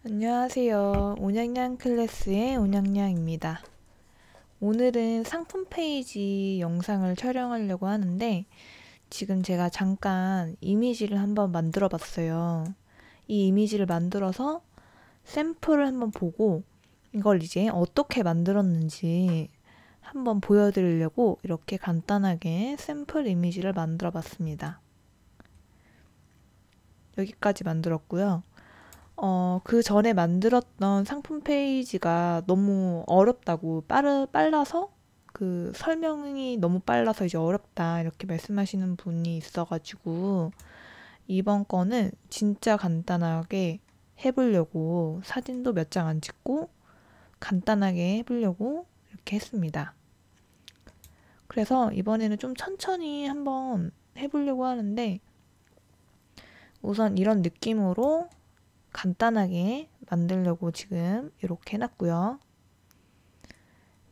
안녕하세요. 온양양 클래스의 온양양입니다. 오늘은 상품 페이지 영상을 촬영하려고 하는데 지금 제가 잠깐 이미지를 한번 만들어 봤어요. 이 이미지를 만들어서 샘플을 한번 보고 이걸 이제 어떻게 만들었는지 한번 보여드리려고 이렇게 간단하게 샘플 이미지를 만들어 봤습니다. 여기까지 만들었고요. 그 전에 만들었던 상품 페이지가 너무 어렵다고 빨라서 그 설명이 너무 빨라서 이제 어렵다 이렇게 말씀하시는 분이 있어가지고 이번 거는 진짜 간단하게 해보려고 사진도 몇 장 안 찍고 간단하게 해보려고 이렇게 했습니다. 그래서 이번에는 좀 천천히 한번 해보려고 하는데 우선 이런 느낌으로 간단하게 만들려고 지금 이렇게 해놨고요.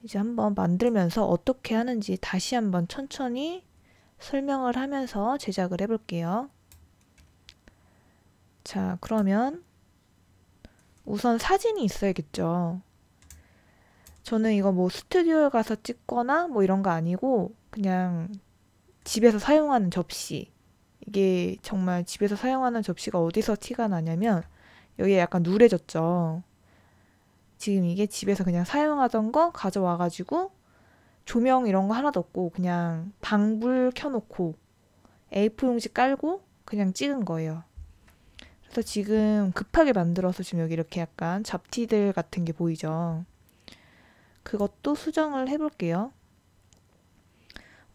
이제 한번 만들면서 어떻게 하는지 다시 한번 천천히 설명을 하면서 제작을 해볼게요. 자, 그러면 우선 사진이 있어야겠죠. 저는 이거 뭐 스튜디오에 가서 찍거나 뭐 이런 거 아니고 그냥 집에서 사용하는 접시. 이게 정말 집에서 사용하는 접시가 어디서 티가 나냐면 여기에 약간 누래졌죠. 지금 이게 집에서 그냥 사용하던 거 가져와가지고 조명 이런 거 하나도 없고 그냥 방불 켜놓고 A4 용지 깔고 그냥 찍은 거예요. 그래서 지금 급하게 만들어서 지금 여기 이렇게 약간 잡티들 같은 게 보이죠. 그것도 수정을 해볼게요.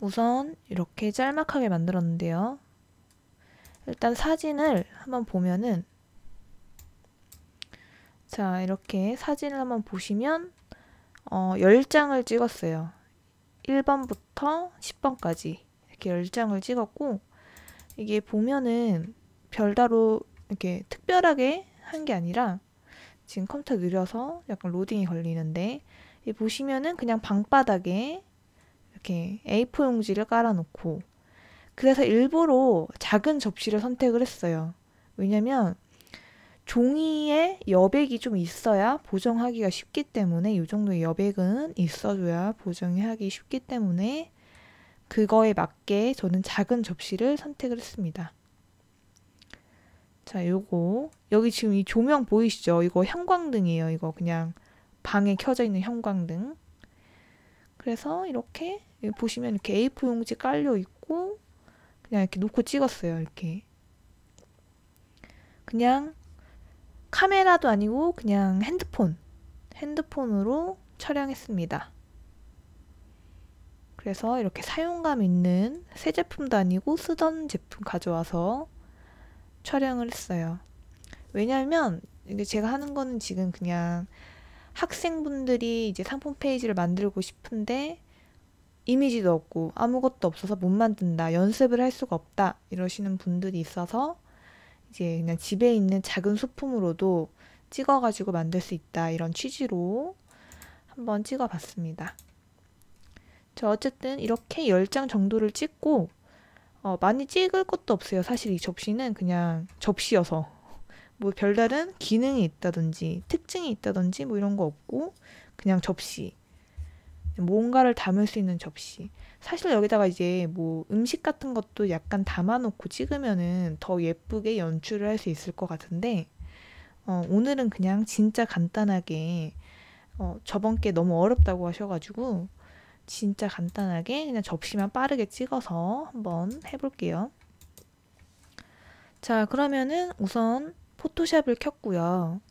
우선 이렇게 짤막하게 만들었는데요. 일단 사진을 한번 보면은 자, 이렇게 사진을 한번 보시면 10장을 찍었어요. 1번부터 10번까지 이렇게 10장을 찍었고 이게 보면은 별다로 이렇게 특별하게 한 게 아니라 지금 컴퓨터 느려서 약간 로딩이 걸리는데 보시면은 그냥 방바닥에 이렇게 A4 용지를 깔아놓고 그래서 일부러 작은 접시를 선택을 했어요. 왜냐면 종이에 여백이 좀 있어야 보정하기가 쉽기 때문에 이 정도의 여백은 있어줘야 보정이 하기 쉽기 때문에 그거에 맞게 저는 작은 접시를 선택을 했습니다. 자, 요거 여기 지금 이 조명 보이시죠? 이거 형광등이에요. 이거 그냥 방에 켜져 있는 형광등. 그래서 이렇게 여기 보시면 이렇게 A4 용지 깔려 있고 그냥 이렇게 놓고 찍었어요. 이렇게 그냥 카메라도 아니고 그냥 핸드폰으로 촬영했습니다. 그래서 이렇게 사용감 있는 새 제품도 아니고 쓰던 제품 가져와서 촬영을 했어요. 왜냐면 이게 제가 하는 거는 지금 그냥 학생분들이 이제 상품 페이지를 만들고 싶은데 이미지도 없고 아무것도 없어서 못 만든다, 연습을 할 수가 없다 이러시는 분들이 있어서 이제 그냥 집에 있는 작은 소품으로도 찍어가지고 만들 수 있다 이런 취지로 한번 찍어봤습니다. 저 어쨌든 이렇게 10장 정도를 찍고 많이 찍을 것도 없어요. 사실 이 접시는 그냥 접시여서 뭐 별다른 기능이 있다든지 특징이 있다든지 뭐 이런 거 없고 그냥 접시, 뭔가를 담을 수 있는 접시. 사실 여기다가 이제 뭐 음식 같은 것도 약간 담아놓고 찍으면은 더 예쁘게 연출을 할 수 있을 것 같은데 오늘은 그냥 진짜 간단하게 저번 게 너무 어렵다고 하셔가지고 진짜 간단하게 그냥 접시만 빠르게 찍어서 한번 해볼게요. 자, 그러면은 우선 포토샵을 켰고요.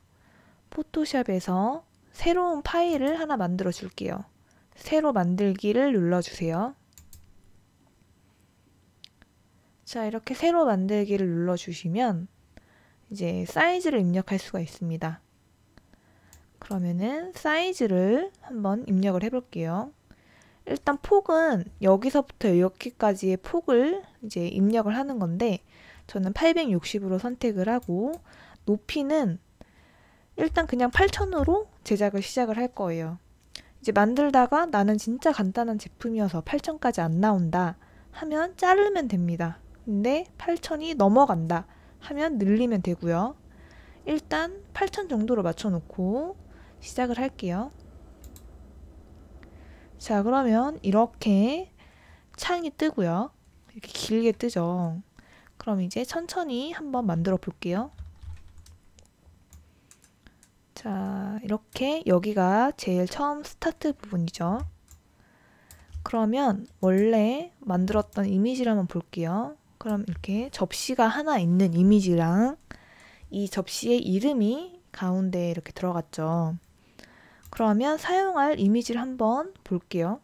포토샵에서 새로운 파일을 하나 만들어 줄게요. 새로 만들기를 눌러주세요. 자, 이렇게 새로 만들기를 눌러주시면 이제 사이즈를 입력할 수가 있습니다. 그러면은 사이즈를 한번 입력을 해볼게요. 일단 폭은 여기서부터 여기까지의 폭을 이제 입력을 하는 건데 저는 860으로 선택을 하고 높이는 일단 그냥 8000으로 제작을 시작을 할 거예요. 이제 만들다가 나는 진짜 간단한 제품이어서 8000까지 안 나온다 하면 자르면 됩니다. 근데 8000이 넘어간다 하면 늘리면 되고요. 일단 8000 정도로 맞춰놓고 시작을 할게요. 자, 그러면 이렇게 창이 뜨고요. 이렇게 길게 뜨죠. 그럼 이제 천천히 한번 만들어 볼게요. 자, 이렇게 여기가 제일 처음 스타트 부분이죠. 그러면 원래 만들었던 이미지를 한번 볼게요. 그럼 이렇게 접시가 하나 있는 이미지랑 이 접시의 이름이 가운데에 이렇게 들어갔죠. 그러면 사용할 이미지를 한번 볼게요.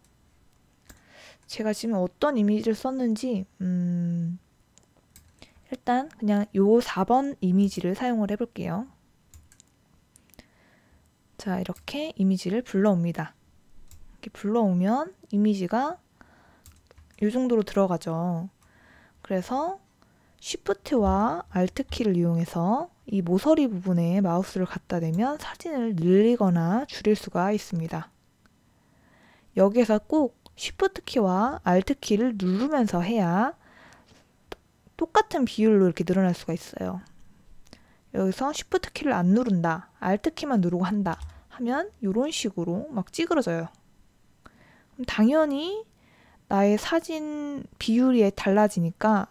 제가 지금 어떤 이미지를 썼는지 일단 그냥 요 4번 이미지를 사용을 해볼게요. 자, 이렇게 이미지를 불러옵니다. 이렇게 불러오면 이미지가 이 정도로 들어가죠. 그래서 Shift와 Alt 키를 이용해서 이 모서리 부분에 마우스를 갖다 대면 사진을 늘리거나 줄일 수가 있습니다. 여기에서 꼭 Shift 키와 Alt 키를 누르면서 해야 똑같은 비율로 이렇게 늘어날 수가 있어요. 여기서 Shift 키를 안 누른다, Alt 키만 누르고 한다 하면 이런 식으로 막 찌그러져요. 그럼 당연히 나의 사진 비율이 달라지니까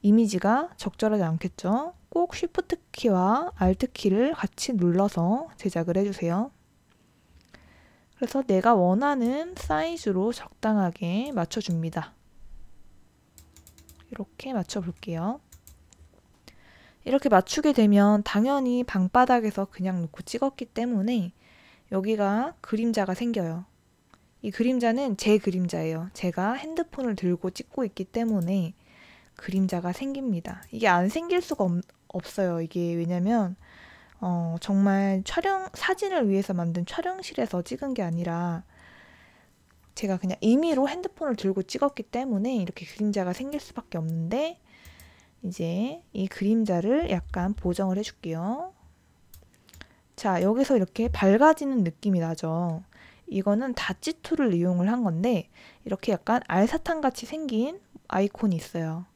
이미지가 적절하지 않겠죠. 꼭 Shift 키와 Alt 키를 같이 눌러서 제작을 해주세요. 그래서 내가 원하는 사이즈로 적당하게 맞춰줍니다. 이렇게 맞춰볼게요. 이렇게 맞추게 되면 당연히 방바닥에서 그냥 놓고 찍었기 때문에 여기가 그림자가 생겨요. 이 그림자는 제 그림자예요. 제가 핸드폰을 들고 찍고 있기 때문에 그림자가 생깁니다. 이게 안 생길 수가 없어요. 이게 왜냐면 정말 사진을 위해서 만든 촬영실에서 찍은 게 아니라 제가 그냥 임의로 핸드폰을 들고 찍었기 때문에 이렇게 그림자가 생길 수밖에 없는데 이제 이 그림자를 약간 보정을 해줄게요. 자, 여기서 이렇게 밝아지는 느낌이 나죠. 이거는 다치 툴을 이용을 한 건데 이렇게 약간 알사탕 같이 생긴 아이콘이 있어요.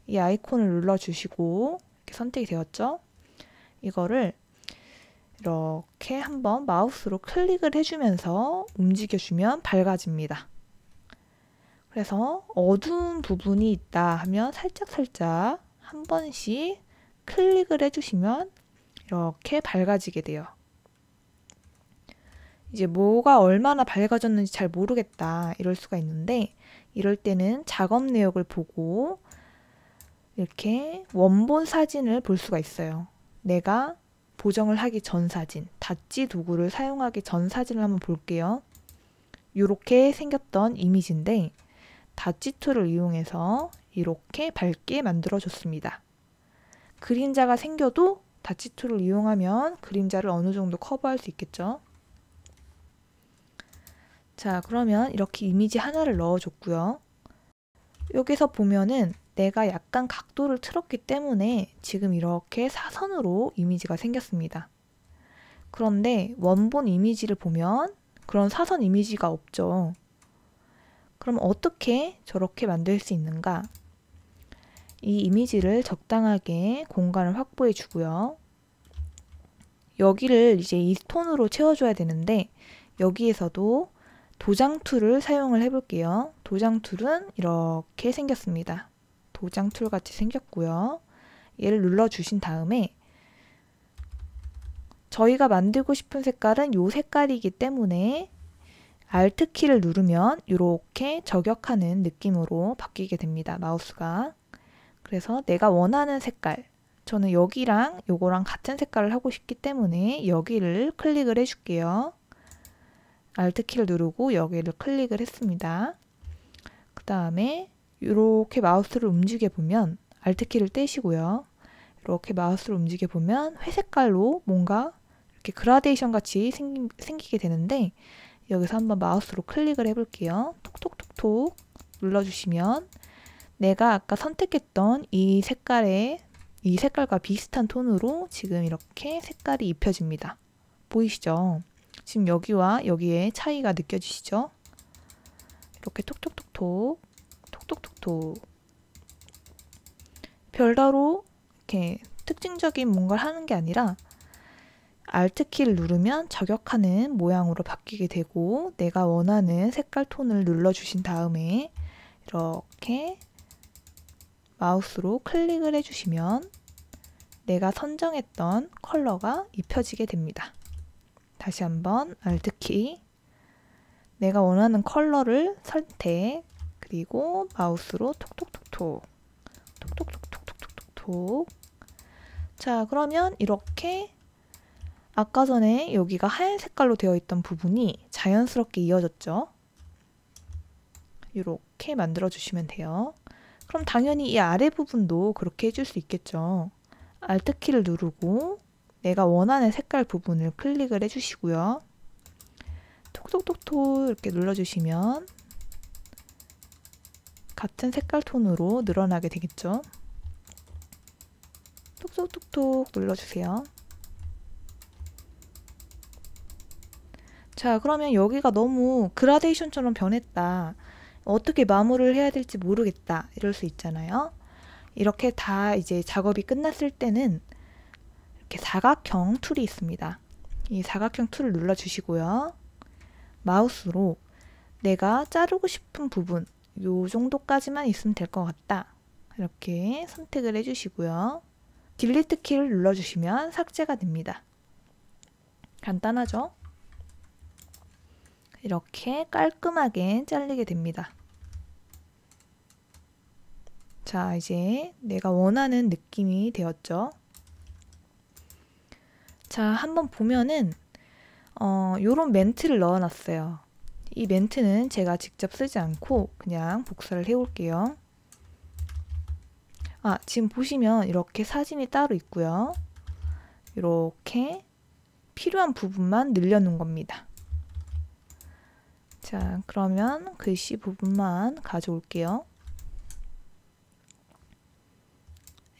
이 아이콘을 눌러주시고 이렇게 선택이 되었죠. 이거를 이렇게 한번 마우스로 클릭을 해주면서 움직여주면 밝아집니다. 그래서 어두운 부분이 있다 하면 살짝살짝 한 번씩 클릭을 해주시면 이렇게 밝아지게 돼요. 이제 뭐가 얼마나 밝아졌는지 잘 모르겠다 이럴 수가 있는데 이럴 때는 작업 내역을 보고 이렇게 원본 사진을 볼 수가 있어요. 내가 보정을 하기 전 사진, 다찌 도구를 사용하기 전 사진을 한번 볼게요. 이렇게 생겼던 이미지인데 다찌 툴을 이용해서 이렇게 밝게 만들어줬습니다. 그림자가 생겨도 다찌 툴을 이용하면 그림자를 어느 정도 커버할 수 있겠죠. 자, 그러면 이렇게 이미지 하나를 넣어줬고요. 여기서 보면은 내가 약간 각도를 틀었기 때문에 지금 이렇게 사선으로 이미지가 생겼습니다. 그런데 원본 이미지를 보면 그런 사선 이미지가 없죠. 그럼 어떻게 저렇게 만들 수 있는가? 이 이미지를 적당하게 공간을 확보해 주고요. 여기를 이제 이 톤으로 채워줘야 되는데 여기에서도 도장 툴을 사용을 해볼게요. 도장 툴은 이렇게 생겼습니다. 도장 툴 같이 생겼고요. 얘를 눌러주신 다음에 저희가 만들고 싶은 색깔은 이 색깔이기 때문에 Alt 키를 누르면 이렇게 저격하는 느낌으로 바뀌게 됩니다. 마우스가. 그래서 내가 원하는 색깔, 저는 여기랑 요거랑 같은 색깔을 하고 싶기 때문에 여기를 클릭을 해줄게요. Alt 키를 누르고 여기를 클릭을 했습니다. 그 다음에 이렇게 마우스를 움직여 보면 Alt 키를 떼시고요. 이렇게 마우스를 움직여 보면 회색깔로 뭔가 이렇게 그라데이션 같이 생기게 되는데 여기서 한번 마우스로 클릭을 해볼게요. 톡톡톡톡 눌러주시면 내가 아까 선택했던 이 색깔과 비슷한 톤으로 지금 이렇게 색깔이 입혀집니다. 보이시죠? 지금 여기와 여기에 차이가 느껴지시죠? 이렇게 톡톡톡톡 톡톡톡톡 별다로 이렇게 특징적인 뭔가를 하는 게 아니라 Alt키를 누르면 저격하는 모양으로 바뀌게 되고 내가 원하는 색깔 톤을 눌러주신 다음에 이렇게 마우스로 클릭을 해주시면 내가 선정했던 컬러가 입혀지게 됩니다. 다시 한번 Alt키, 내가 원하는 컬러를 선택, 그리고 마우스로 톡톡톡톡 톡톡톡톡톡톡톡. 자, 그러면 이렇게 아까 전에 여기가 하얀 색깔로 되어 있던 부분이 자연스럽게 이어졌죠. 이렇게 만들어 주시면 돼요. 그럼 당연히 이 아래 부분도 그렇게 해줄 수 있겠죠. Alt키를 누르고 내가 원하는 색깔 부분을 클릭을 해주시고요. 톡톡톡톡 이렇게 눌러주시면 같은 색깔 톤으로 늘어나게 되겠죠. 톡톡톡톡 눌러주세요. 자, 그러면 여기가 너무 그라데이션처럼 변했다. 어떻게 마무리를 해야 될지 모르겠다. 이럴 수 있잖아요. 이렇게 다 이제 작업이 끝났을 때는 이렇게 사각형 툴이 있습니다. 이 사각형 툴을 눌러주시고요. 마우스로 내가 자르고 싶은 부분 요 정도까지만 있으면 될 것 같다. 이렇게 선택을 해주시고요. 딜리트 키를 눌러주시면 삭제가 됩니다. 간단하죠? 이렇게 깔끔하게 잘리게 됩니다. 자, 이제 내가 원하는 느낌이 되었죠? 자, 한번 보면은 요런 멘트를 넣어놨어요. 이 멘트는 제가 직접 쓰지 않고 그냥 복사를 해올게요. 지금 보시면 이렇게 사진이 따로 있고요. 이렇게 필요한 부분만 늘려놓은 겁니다. 자, 그러면 글씨 부분만 가져올게요.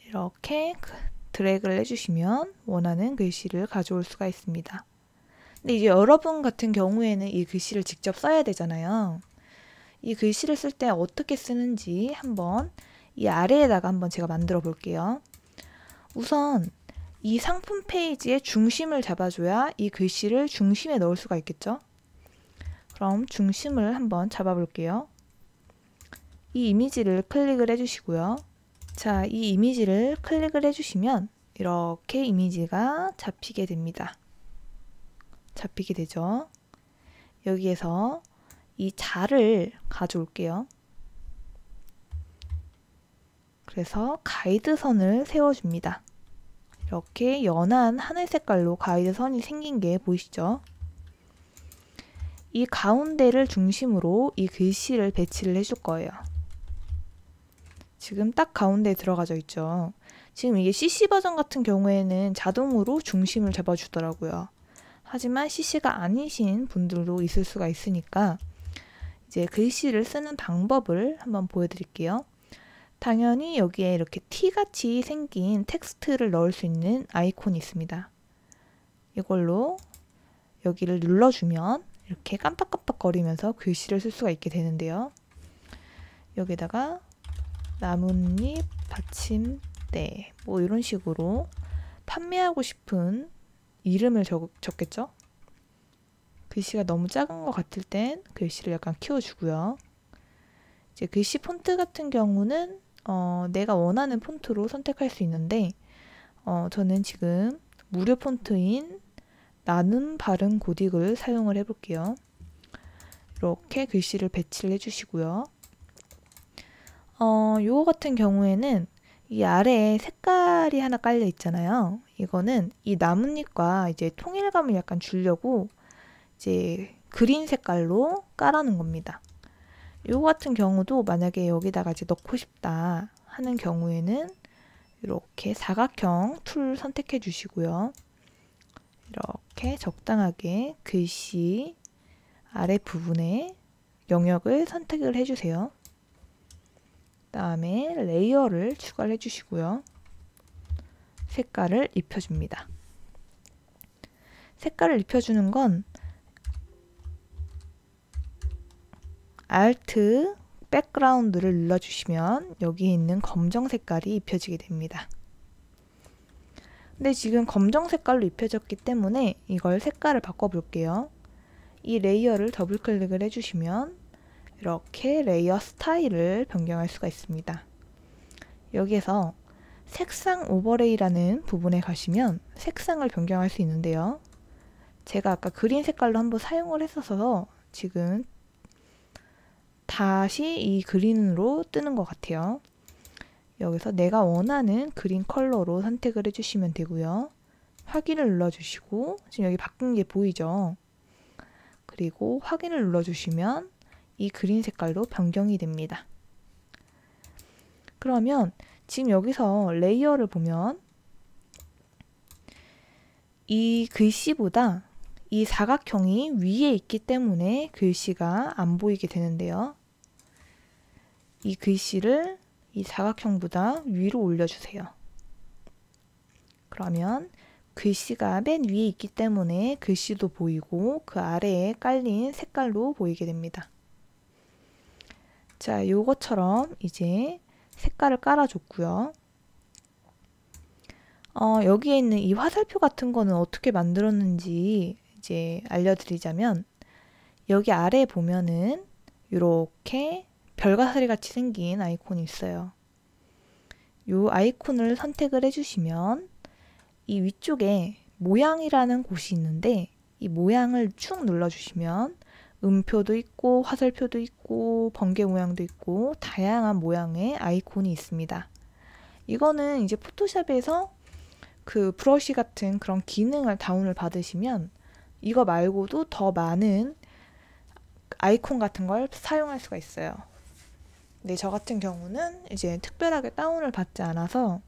이렇게 드래그를 해주시면 원하는 글씨를 가져올 수가 있습니다. 근데 이제 여러분 같은 경우에는 이 글씨를 직접 써야 되잖아요. 이 글씨를 쓸 때 어떻게 쓰는지 한번 이 아래에다가 한번 제가 만들어 볼게요. 우선 이 상품 페이지의 중심을 잡아줘야 이 글씨를 중심에 넣을 수가 있겠죠? 그럼 중심을 한번 잡아 볼게요. 이 이미지를 클릭을 해주시고요. 자, 이 이미지를 클릭을 해주시면 이렇게 이미지가 잡히게 됩니다. 잡히게 되죠. 여기에서 이 자를 가져올게요. 그래서 가이드선을 세워줍니다. 이렇게 연한 하늘 색깔로 가이드선이 생긴 게 보이시죠? 이 가운데를 중심으로 이 글씨를 배치를 해줄 거예요. 지금 딱 가운데에 들어가져 있죠. 지금 이게 CC 버전 같은 경우에는 자동으로 중심을 잡아주더라고요. 하지만 CC가 아니신 분들도 있을 수가 있으니까 이제 글씨를 쓰는 방법을 한번 보여드릴게요. 당연히 여기에 이렇게 T같이 생긴 텍스트를 넣을 수 있는 아이콘이 있습니다. 이걸로 여기를 눌러주면 이렇게 깜빡깜빡거리면서 글씨를 쓸 수가 있게 되는데요. 여기다가 나뭇잎 받침대 뭐 이런 식으로 판매하고 싶은 이름을 적겠죠? 글씨가 너무 작은 것 같을 땐 글씨를 약간 키워주고요. 이제 글씨 폰트 같은 경우는 내가 원하는 폰트로 선택할 수 있는데 저는 지금 무료 폰트인 나눔 발음 고딕을 사용을 해볼게요. 이렇게 글씨를 배치를 해주시고요. 요거 같은 경우에는 이 아래에 색깔이 하나 깔려 있잖아요. 이거는 이 나뭇잎과 이제 통일감을 약간 주려고 이제 그린 색깔로 깔아놓은 겁니다. 요거 같은 경우도 만약에 여기다가 이제 넣고 싶다 하는 경우에는 이렇게 사각형 툴 선택해 주시고요. 이렇게 적당하게 글씨 아래 부분에 영역을 선택을 해주세요. 그 다음에 레이어를 추가를 해주시고요. 색깔을 입혀줍니다. 색깔을 입혀주는 건 Alt 백그라운드를 눌러주시면 여기에 있는 검정 색깔이 입혀지게 됩니다. 근데 지금 검정 색깔로 입혀졌기 때문에 이걸 색깔을 바꿔볼게요. 이 레이어를 더블 클릭을 해주시면 이렇게 레이어 스타일을 변경할 수가 있습니다. 여기에서 색상 오버레이라는 부분에 가시면 색상을 변경할 수 있는데요. 제가 아까 그린 색깔로 한번 사용을 했어서 지금 다시 이 그린으로 뜨는 것 같아요. 여기서 내가 원하는 그린 컬러로 선택을 해주시면 되고요. 확인을 눌러주시고 지금 여기 바뀐 게 보이죠? 그리고 확인을 눌러주시면 이 그린 색깔로 변경이 됩니다. 그러면 지금 여기서 레이어를 보면 이 글씨보다 이 사각형이 위에 있기 때문에 글씨가 안 보이게 되는데요. 이 글씨를 이 사각형보다 위로 올려주세요. 그러면 글씨가 맨 위에 있기 때문에 글씨도 보이고 그 아래에 깔린 색깔로 보이게 됩니다. 자, 요것처럼 이제 색깔을 깔아줬고요. 여기에 있는 이 화살표 같은 거는 어떻게 만들었는지 이제 알려드리자면 여기 아래에 보면은 이렇게 별가사리 같이 생긴 아이콘이 있어요. 이 아이콘을 선택을 해주시면 이 위쪽에 모양이라는 곳이 있는데 이 모양을 쭉 눌러주시면 음표도 있고 화살표도 있고 번개 모양도 있고 다양한 모양의 아이콘이 있습니다. 이거는 이제 포토샵에서 그 브러쉬 같은 그런 기능을 다운을 받으시면 이거 말고도 더 많은 아이콘 같은 걸 사용할 수가 있어요. 근데 저 같은 경우는 이제 특별하게 다운을 받지 않아서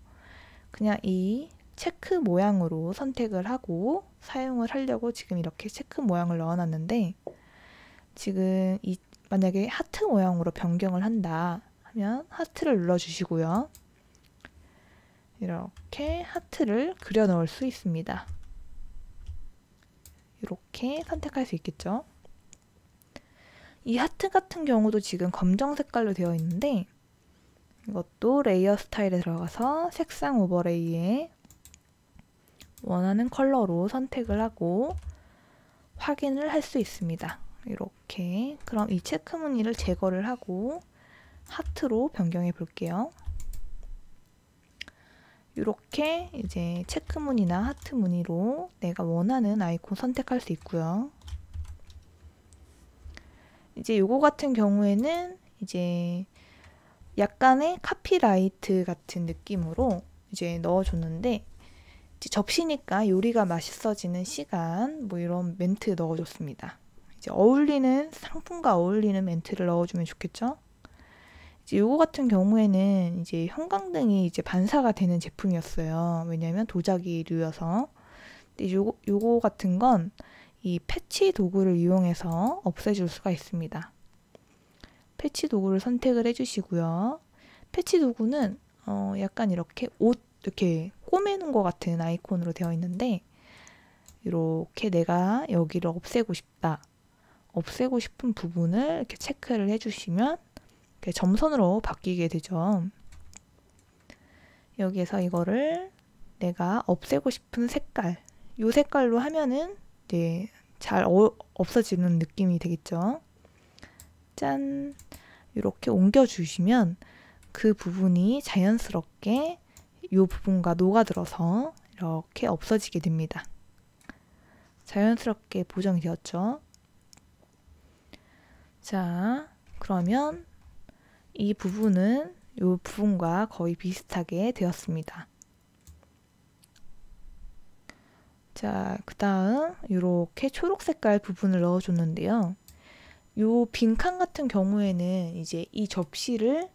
그냥 이 체크 모양으로 선택을 하고 사용을 하려고 지금 이렇게 체크 모양을 넣어놨는데 지금 만약에 하트 모양으로 변경을 한다 하면 하트를 눌러주시고요. 이렇게 하트를 그려 넣을 수 있습니다. 이렇게 선택할 수 있겠죠. 이 하트 같은 경우도 지금 검정 색깔로 되어 있는데 이것도 레이어 스타일에 들어가서 색상 오버레이에 원하는 컬러로 선택을 하고 확인을 할 수 있습니다. 이렇게. 그럼 이 체크 무늬를 제거를 하고 하트로 변경해 볼게요. 이렇게 이제 체크 무늬나 하트 무늬로 내가 원하는 아이콘 선택할 수 있고요. 이제 요거 같은 경우에는 이제 약간의 카피라이트 같은 느낌으로 이제 넣어줬는데 이제 접시니까 요리가 맛있어지는 시간 뭐 이런 멘트 넣어줬습니다. 이제 어울리는 상품과 어울리는 멘트를 넣어주면 좋겠죠? 이제 요거 같은 경우에는 이제 형광등이 이제 반사가 되는 제품이었어요. 왜냐면 도자기류여서. 근데 요거 같은 건 이 패치 도구를 이용해서 없애줄 수가 있습니다. 패치 도구를 선택을 해주시고요. 패치 도구는 약간 이렇게 옷 이렇게 꼬매는 것 같은 아이콘으로 되어 있는데 이렇게 내가 여기를 없애고 싶다. 없애고 싶은 부분을 이렇게 체크를 해주시면 이렇게 점선으로 바뀌게 되죠. 여기에서 이거를 내가 없애고 싶은 색깔, 이 색깔로 하면은 이제 잘 없어지는 느낌이 되겠죠. 짠! 이렇게 옮겨주시면 그 부분이 자연스럽게 이 부분과 녹아들어서 이렇게 없어지게 됩니다. 자연스럽게 보정이 되었죠. 자, 그러면 이 부분은 이 부분과 거의 비슷하게 되었습니다. 자, 그 다음 이렇게 초록 색깔 부분을 넣어줬는데요. 요 빈칸 같은 경우에는 이제 이 접시를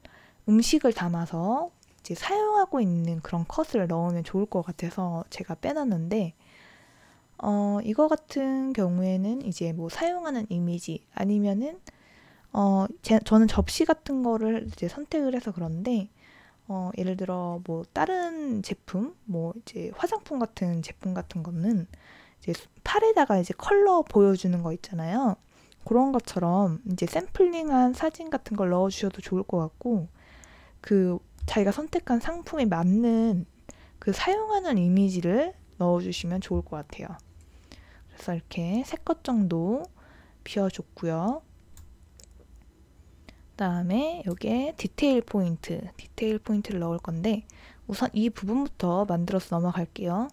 음식을 담아서 이제 사용하고 있는 그런 컷을 넣으면 좋을 것 같아서 제가 빼놨는데 이거 같은 경우에는 이제 뭐 사용하는 이미지 아니면은 저는 접시 같은 거를 이제 선택을 해서 그런데 예를 들어 뭐 다른 제품, 뭐 이제 화장품 같은 제품 같은 거는 이제 팔에다가 이제 컬러 보여주는 거 있잖아요. 그런 것처럼 이제 샘플링한 사진 같은 걸 넣어주셔도 좋을 것 같고 그 자기가 선택한 상품에 맞는 그 사용하는 이미지를 넣어주시면 좋을 것 같아요. 그래서 이렇게 3컷 정도 비워줬고요. 그 다음에 여기에 디테일 포인트를 넣을 건데 우선 이 부분부터 만들어서 넘어갈게요.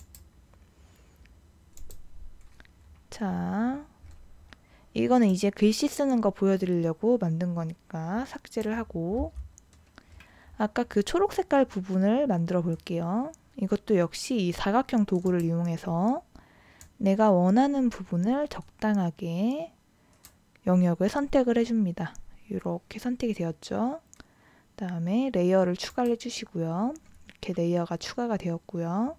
자, 이거는 이제 글씨 쓰는 거 보여드리려고 만든 거니까 삭제를 하고, 아까 그 초록 색깔 부분을 만들어 볼게요. 이것도 역시 이 사각형 도구를 이용해서 내가 원하는 부분을 적당하게 영역을 선택을 해줍니다. 이렇게 선택이 되었죠. 그 다음에 레이어를 추가를 해주시고요. 이렇게 레이어가 추가가 되었고요.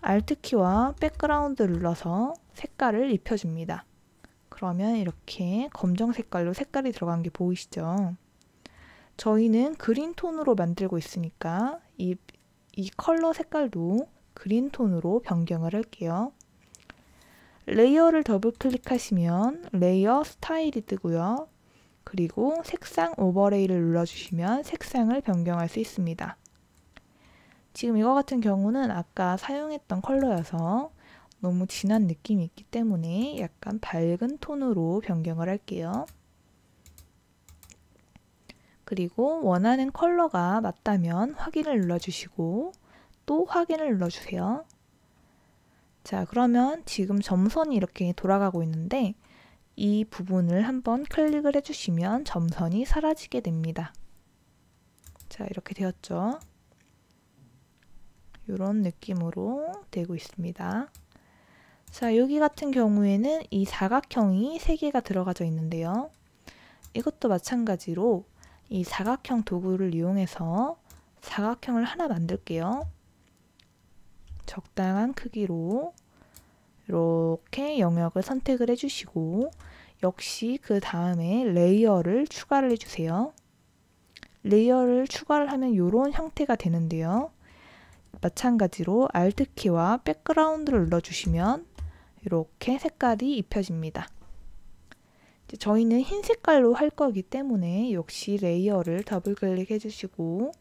Alt키와 백그라운드를 눌러서 색깔을 입혀줍니다. 그러면 이렇게 검정 색깔로 색깔이 들어간 게 보이시죠? 저희는 그린 톤으로 만들고 있으니까 이 컬러 색깔도 그린 톤으로 변경을 할게요. 레이어를 더블 클릭하시면 레이어 스타일이 뜨고요. 그리고 색상 오버레이를 눌러주시면 색상을 변경할 수 있습니다. 지금 이거 같은 경우는 아까 사용했던 컬러여서 너무 진한 느낌이 있기 때문에 약간 밝은 톤으로 변경을 할게요. 그리고 원하는 컬러가 맞다면 확인을 눌러주시고 또 확인을 눌러주세요. 자, 그러면 지금 점선이 이렇게 돌아가고 있는데 이 부분을 한번 클릭을 해주시면 점선이 사라지게 됩니다. 자, 이렇게 되었죠. 이런 느낌으로 되고 있습니다. 자, 여기 같은 경우에는 이 사각형이 3개가 들어가져 있는데요. 이것도 마찬가지로 이 사각형 도구를 이용해서 사각형을 하나 만들게요. 적당한 크기로 이렇게 영역을 선택을 해주시고 역시 그 다음에 레이어를 추가를 해주세요. 레이어를 추가를 하면 이런 형태가 되는데요. 마찬가지로 Alt키와 백그라운드를 눌러주시면 이렇게 색깔이 입혀집니다. 이제 저희는 흰 색깔로 할 거기 때문에 역시 레이어를 더블 클릭해 주시고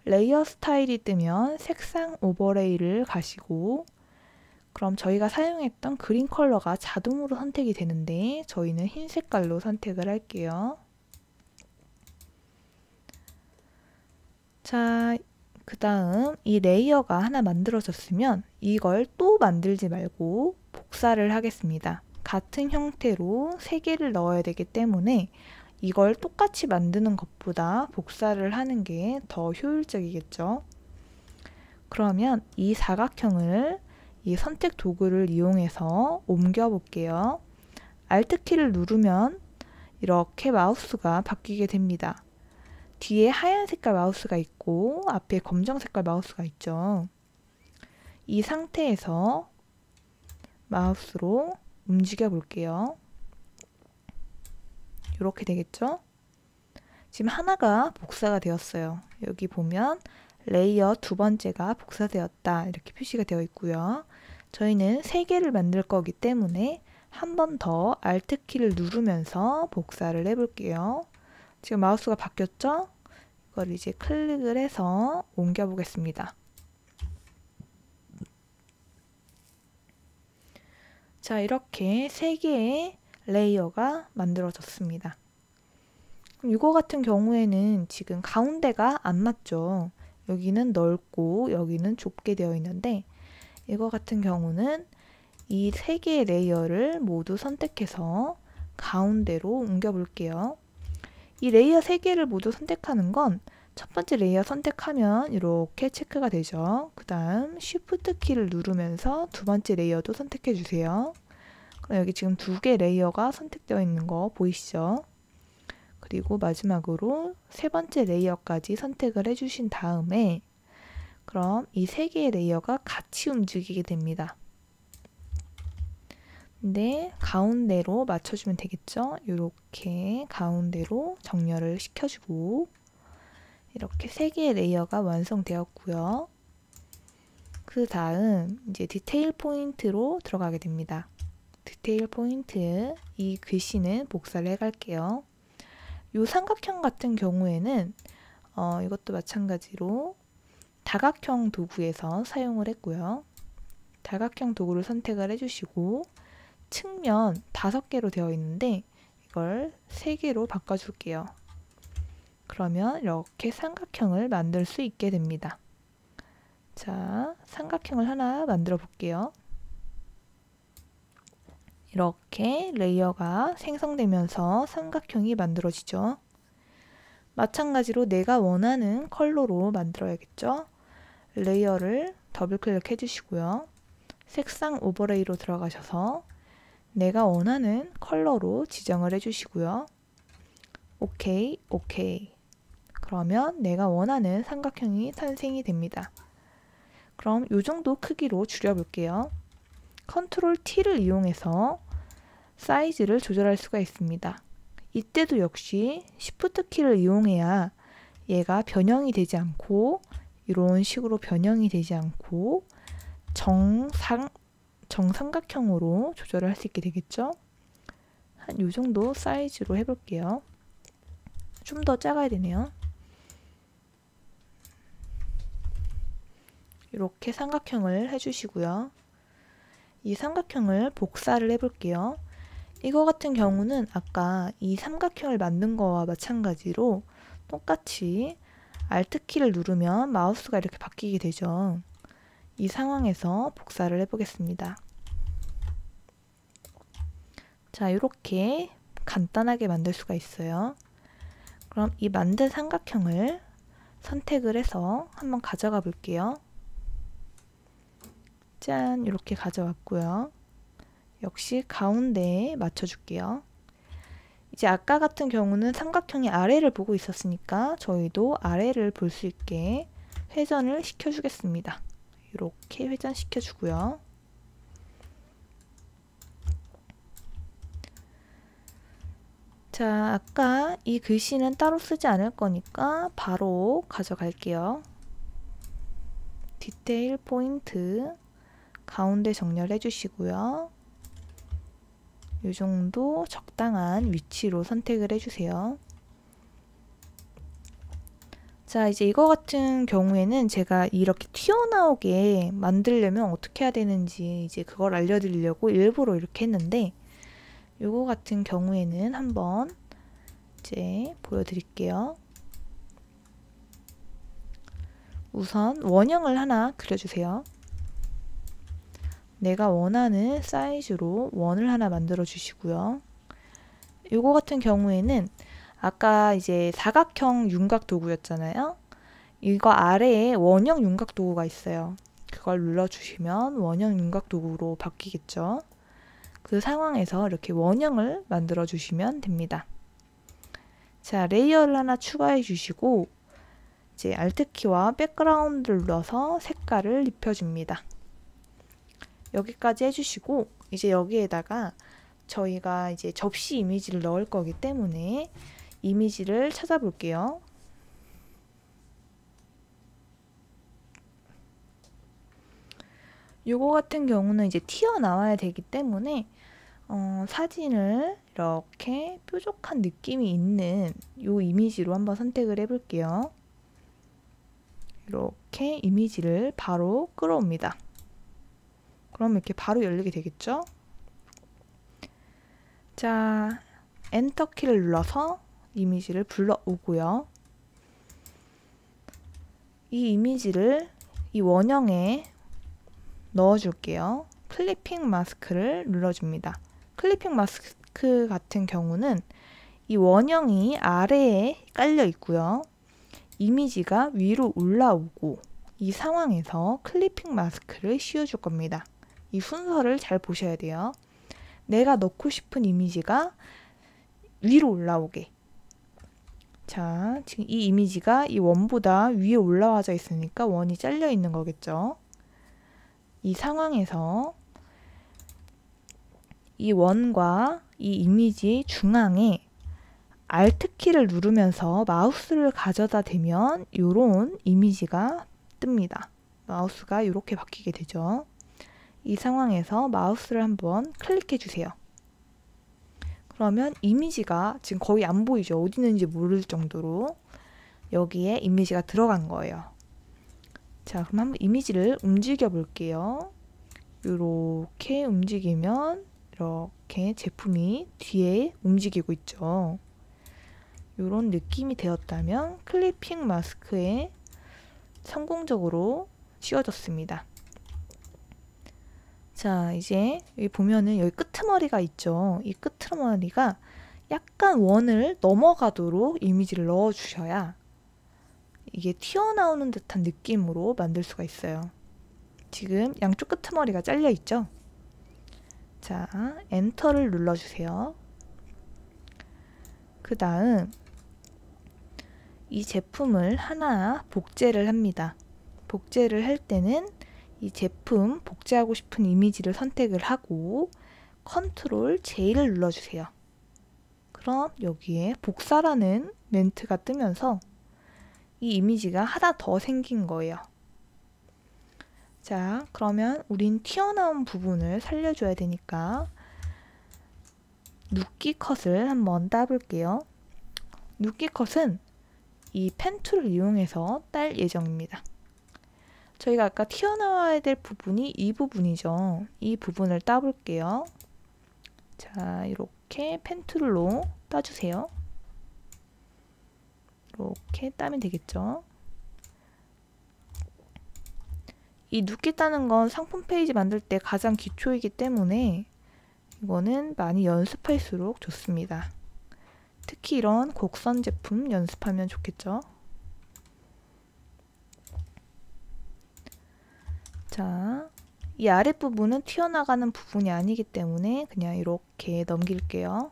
레이어 스타일이 뜨면 색상 오버레이를 가시고 그럼 저희가 사용했던 그린 컬러가 자동으로 선택이 되는데 저희는 흰 색깔로 선택을 할게요. 자, 그 다음 이 레이어가 하나 만들어졌으면 이걸 또 만들지 말고 복사를 하겠습니다. 같은 형태로 3개를 넣어야 되기 때문에 이걸 똑같이 만드는 것보다 복사를 하는 게 더 효율적이겠죠. 그러면 이 사각형을 이 선택 도구를 이용해서 옮겨 볼게요. Alt키를 누르면 이렇게 마우스가 바뀌게 됩니다. 뒤에 하얀 색깔 마우스가 있고 앞에 검정 색깔 마우스가 있죠. 이 상태에서 마우스로 움직여 볼게요. 이렇게 되겠죠? 지금 하나가 복사가 되었어요. 여기 보면 레이어 2번째가 복사되었다 이렇게 표시가 되어 있고요. 저희는 3개를 만들 거기 때문에 한 번 더 Alt키를 누르면서 복사를 해볼게요. 지금 마우스가 바뀌었죠? 이걸 이제 클릭을 해서 옮겨 보겠습니다. 자, 이렇게 3개의 레이어가 만들어졌습니다. 이거 같은 경우에는 지금 가운데가 안 맞죠. 여기는 넓고 여기는 좁게 되어 있는데 이거 같은 경우는 이 3개의 레이어를 모두 선택해서 가운데로 옮겨 볼게요. 이 레이어 3개를 모두 선택하는 건 첫 번째 레이어 선택하면 이렇게 체크가 되죠. 그 다음 Shift 키를 누르면서 두 번째 레이어도 선택해 주세요. 그럼 여기 지금 2개 레이어가 선택되어 있는 거 보이시죠? 그리고 마지막으로 세 번째 레이어까지 선택을 해주신 다음에 그럼 이 3개의 레이어가 같이 움직이게 됩니다. 근데 가운데로 맞춰주면 되겠죠? 이렇게 가운데로 정렬을 시켜주고 이렇게 3개의 레이어가 완성되었고요. 그 다음 이제 디테일 포인트로 들어가게 됩니다. 디테일 포인트, 이 글씨는 복사를 해갈게요. 이 삼각형 같은 경우에는 이것도 마찬가지로 다각형 도구에서 사용을 했고요. 다각형 도구를 선택을 해주시고 측면 5개로 되어 있는데 이걸 3개로 바꿔줄게요. 그러면 이렇게 삼각형을 만들 수 있게 됩니다. 자, 삼각형을 하나 만들어 볼게요. 이렇게 레이어가 생성되면서 삼각형이 만들어지죠. 마찬가지로 내가 원하는 컬러로 만들어야겠죠. 레이어를 더블 클릭해 주시고요. 색상 오버레이로 들어가셔서 내가 원하는 컬러로 지정을 해 주시고요. 오케이, 오케이. 그러면 내가 원하는 삼각형이 탄생이 됩니다. 그럼 이 정도 크기로 줄여볼게요. 컨트롤 T를 이용해서 사이즈를 조절할 수가 있습니다. 이때도 역시 Shift 키를 이용해야 얘가 변형이 되지 않고 이런 식으로 변형이 되지 않고 정삼각형으로 조절을 할 수 있게 되겠죠. 한 이 정도 사이즈로 해볼게요. 좀 더 작아야 되네요. 이렇게 삼각형을 해주시고요. 이 삼각형을 복사를 해볼게요. 이거 같은 경우는 아까 이 삼각형을 만든 거와 마찬가지로 똑같이 Alt키를 누르면 마우스가 이렇게 바뀌게 되죠. 이 상황에서 복사를 해보겠습니다. 자, 이렇게 간단하게 만들 수가 있어요. 그럼 이 만든 삼각형을 선택을 해서 한번 가져가 볼게요. 짠, 이렇게 가져왔고요. 역시 가운데에 맞춰줄게요. 이제 아까 같은 경우는 삼각형이 아래를 보고 있었으니까 저희도 아래를 볼 수 있게 회전을 시켜주겠습니다. 이렇게 회전시켜주고요. 자, 아까 이 글씨는 따로 쓰지 않을 거니까 바로 가져갈게요. 디테일 포인트 가운데 정렬해 주시고요. 이 정도 적당한 위치로 선택을 해주세요. 자, 이제 이거 같은 경우에는 제가 이렇게 튀어나오게 만들려면 어떻게 해야 되는지 이제 그걸 알려드리려고 일부러 이렇게 했는데 이거 같은 경우에는 한번 이제 보여드릴게요. 우선 원형을 하나 그려주세요. 내가 원하는 사이즈로 원을 하나 만들어 주시고요. 이거 같은 경우에는 아까 이제 사각형 윤곽 도구였잖아요. 이거 아래에 원형 윤곽 도구가 있어요. 그걸 눌러주시면 원형 윤곽 도구로 바뀌겠죠. 그 상황에서 이렇게 원형을 만들어 주시면 됩니다. 자, 레이어를 하나 추가해 주시고 이제 Alt키와 백그라운드를 눌러서 색깔을 입혀줍니다. 여기까지 해주시고 이제 여기에다가 저희가 이제 접시 이미지를 넣을 거기 때문에 이미지를 찾아볼게요. 요거 같은 경우는 이제 튀어나와야 되기 때문에 사진을 이렇게 뾰족한 느낌이 있는 요 이미지로 한번 선택을 해볼게요. 이렇게 이미지를 바로 끌어옵니다. 그럼 이렇게 바로 열리게 되겠죠? 자, 엔터 키를 눌러서 이미지를 불러오고요. 이 이미지를 이 원형에 넣어줄게요. 클리핑 마스크를 눌러줍니다. 클리핑 마스크 같은 경우는 이 원형이 아래에 깔려 있고요. 이미지가 위로 올라오고 이 상황에서 클리핑 마스크를 씌워줄 겁니다. 이 순서를 잘 보셔야 돼요. 내가 넣고 싶은 이미지가 위로 올라오게. 자, 지금 이 이미지가 이 원보다 위에 올라와져 있으니까 원이 잘려 있는 거겠죠. 이 상황에서 이 원과 이 이미지 중앙에 Alt키를 누르면서 마우스를 가져다 대면 이런 이미지가 뜹니다. 마우스가 이렇게 바뀌게 되죠. 이 상황에서 마우스를 한번 클릭해 주세요. 그러면 이미지가 지금 거의 안 보이죠. 어디 있는지 모를 정도로 여기에 이미지가 들어간 거예요. 자, 자, 그럼 한번 이미지를 움직여 볼게요. 이렇게 움직이면 이렇게 제품이 뒤에 움직이고 있죠. 이런 느낌이 되었다면 클리핑 마스크에 성공적으로 씌워졌습니다. 자, 이제 여기 보면은 여기 끄트머리가 있죠. 이 끄트머리가 약간 원을 넘어가도록 이미지를 넣어 주셔야 이게 튀어나오는 듯한 느낌으로 만들 수가 있어요. 지금 양쪽 끄트머리가 잘려 있죠? 자, 엔터를 눌러주세요. 그 다음 이 제품을 하나 복제를 합니다. 복제를 할 때는 이 제품 복제하고 싶은 이미지를 선택을 하고 컨트롤 J를 눌러주세요. 그럼 여기에 복사라는 멘트가 뜨면서 이 이미지가 하나 더 생긴 거예요. 자, 그러면 우린 튀어나온 부분을 살려줘야 되니까 눕기 컷을 한번 따볼게요. 눕기 컷은 이 펜 툴을 이용해서 딸 예정입니다. 저희가 아까 튀어나와야 될 부분이 이 부분이죠. 이 부분을 따볼게요. 자, 이렇게 펜 툴로 따주세요. 이렇게 따면 되겠죠. 이 눕기 따는 건 상품 페이지 만들 때 가장 기초이기 때문에 이거는 많이 연습할수록 좋습니다. 특히 이런 곡선 제품 연습하면 좋겠죠. 자, 이 아랫부분은 튀어나가는 부분이 아니기 때문에 그냥 이렇게 넘길게요.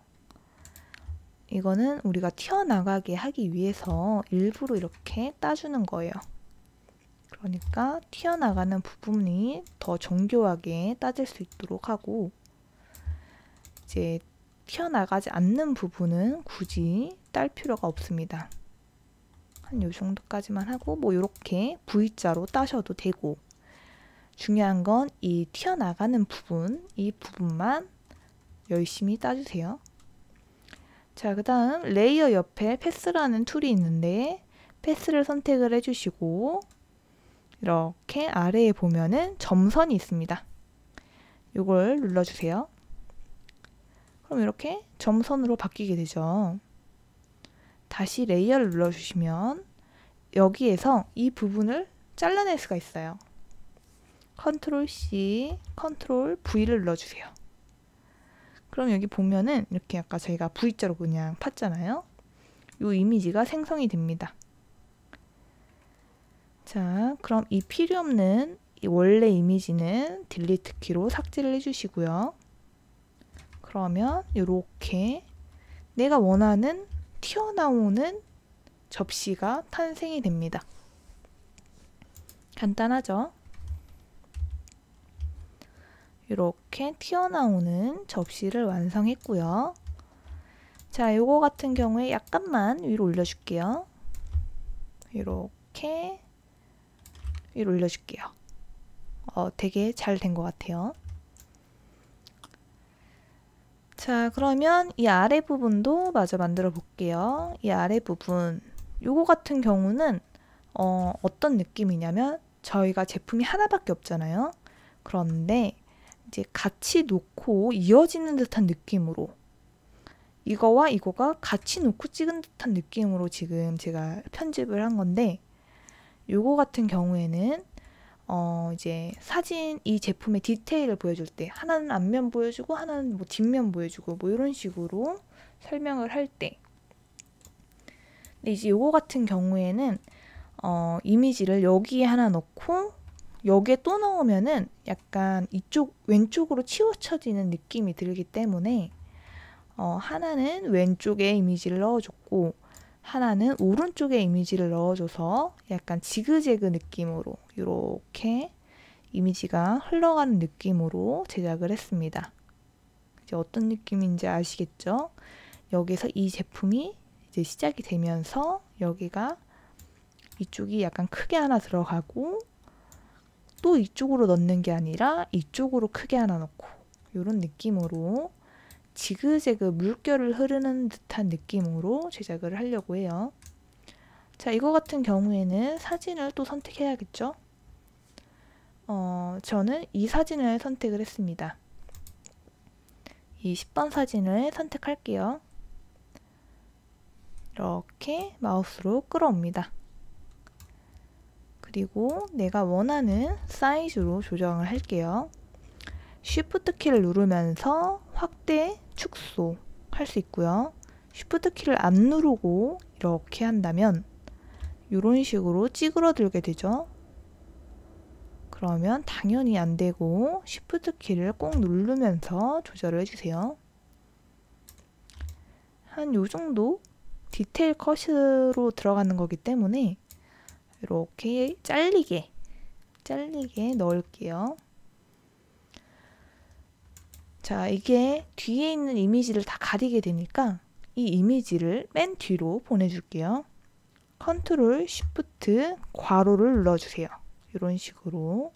이거는 우리가 튀어나가게 하기 위해서 일부러 이렇게 따주는 거예요. 그러니까 튀어나가는 부분이 더 정교하게 따질 수 있도록 하고, 이제 튀어나가지 않는 부분은 굳이 딸 필요가 없습니다. 한 요 정도까지만 하고, 뭐 이렇게 V자로 따셔도 되고, 중요한 건 이 튀어나가는 부분, 이 부분만 열심히 따주세요. 자, 그 다음 레이어 옆에 패스라는 툴이 있는데 패스를 선택을 해주시고 이렇게 아래에 보면은 점선이 있습니다. 이걸 눌러주세요. 그럼 이렇게 점선으로 바뀌게 되죠. 다시 레이어를 눌러주시면 여기에서 이 부분을 잘라낼 수가 있어요. 컨트롤 C, 컨트롤 V를 눌러주세요. 그럼 여기 보면은 이렇게 아까 저희가 V자로 그냥 팠잖아요. 이 이미지가 생성이 됩니다. 자, 그럼 이 필요 없는 이 원래 이미지는 딜리트 키로 삭제를 해주시고요. 그러면 이렇게 내가 원하는 튀어나오는 접시가 탄생이 됩니다. 간단하죠? 이렇게 튀어나오는 접시를 완성했고요. 자, 요거 같은 경우에 약간만 위로 올려줄게요. 이렇게 위로 올려줄게요. 되게 잘 된 것 같아요. 자, 그러면 이 아래 부분도 마저 만들어 볼게요. 이 아래 부분, 요거 같은 경우는 어떤 느낌이냐면 저희가 제품이 하나밖에 없잖아요. 그런데 이제 같이 놓고 이어지는 듯한 느낌으로 이거와 이거가 같이 놓고 찍은 듯한 느낌으로 지금 제가 편집을 한 건데, 요거 같은 경우에는 이제 사진 이 제품의 디테일을 보여줄 때 하나는 앞면 보여주고 하나는 뭐 뒷면 보여주고 뭐 이런 식으로 설명을 할 때, 근데 이제 요거 같은 경우에는 이미지를 여기에 하나 넣고 여기에 또 넣으면은 약간 이쪽 왼쪽으로 치우쳐지는 느낌이 들기 때문에 하나는 왼쪽에 이미지를 넣어줬고 하나는 오른쪽에 이미지를 넣어줘서 약간 지그재그 느낌으로 이렇게 이미지가 흘러가는 느낌으로 제작을 했습니다. 이제 어떤 느낌인지 아시겠죠? 여기서 이 제품이 이제 시작이 되면서 여기가 이쪽이 약간 크게 하나 들어가고 또 이쪽으로 넣는 게 아니라 이쪽으로 크게 하나 넣고 이런 느낌으로 지그재그 물결을 흐르는 듯한 느낌으로 제작을 하려고 해요. 자, 이거 같은 경우에는 사진을 또 선택해야겠죠? 저는 이 사진을 선택을 했습니다. 이 10번 사진을 선택할게요. 이렇게 마우스로 끌어옵니다. 그리고 내가 원하는 사이즈로 조정을 할게요. Shift 키를 누르면서 확대, 축소 할 수 있고요. Shift 키를 안 누르고 이렇게 한다면 이런 식으로 찌그러들게 되죠. 그러면 당연히 안 되고 Shift 키를 꼭 누르면서 조절을 해주세요. 한 요 정도 디테일 컷으로 들어가는 거기 때문에 이렇게 잘리게 넣을게요. 자, 이게 뒤에 있는 이미지를 다 가리게 되니까 이 이미지를 맨 뒤로 보내줄게요. 컨트롤 쉬프트 괄호를 눌러주세요. 이런 식으로.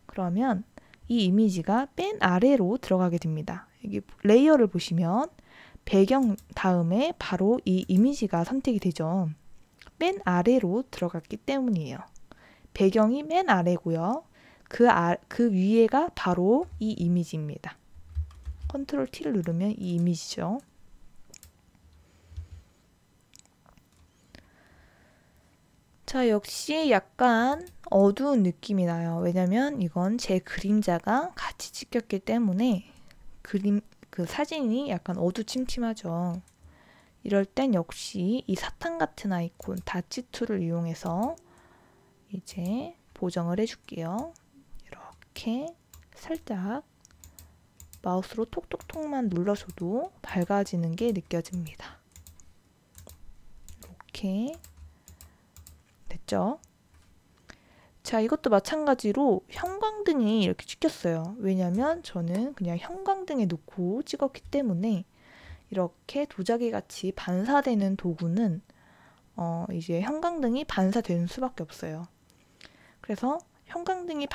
그러면 이 이미지가 맨 아래로 들어가게 됩니다. 여기 레이어를 보시면 배경 다음에 바로 이 이미지가 선택이 되죠. 맨 아래로 들어갔기 때문이에요. 배경이 맨 아래고요. 그 위에가 바로 이 이미지입니다. 컨트롤 T를 누르면 이 이미지죠. 자, 역시 약간 어두운 느낌이 나요. 왜냐면 이건 제 그림자가 같이 찍혔기 때문에 그 사진이 약간 어두침침하죠. 이럴 땐 역시 이 사탕 같은 아이콘 다치 툴을 이용해서 이제 보정을 해줄게요. 이렇게 살짝 마우스로 톡톡톡만 눌러줘도 밝아지는 게 느껴집니다. 이렇게 됐죠? 자, 이것도 마찬가지로 형광등이 이렇게 찍혔어요. 왜냐면 저는 그냥 형광등에 놓고 찍었기 때문에 이렇게 도자기 같이 반사되는 도구는 이제 형광등이 반사되는 수밖에 없어요. 그래서 형광등이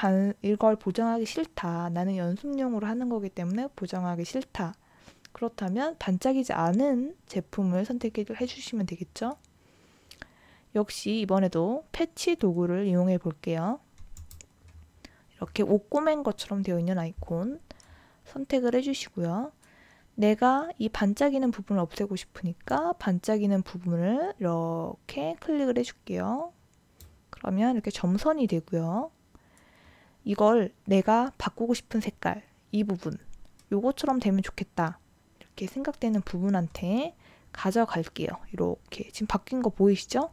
이걸 보정하기 싫다. 나는 연습용으로 하는 거기 때문에 보정하기 싫다. 그렇다면 반짝이지 않은 제품을 선택해 주시면 되겠죠? 역시 이번에도 패치 도구를 이용해 볼게요. 이렇게 옷 꼬맨 것처럼 되어 있는 아이콘 선택을 해주시고요. 내가 이 반짝이는 부분을 없애고 싶으니까 반짝이는 부분을 이렇게 클릭을 해줄게요. 그러면 이렇게 점선이 되고요. 이걸 내가 바꾸고 싶은 색깔, 이 부분, 요것처럼 되면 좋겠다. 이렇게 생각되는 부분한테 가져갈게요. 이렇게 지금 바뀐 거 보이시죠?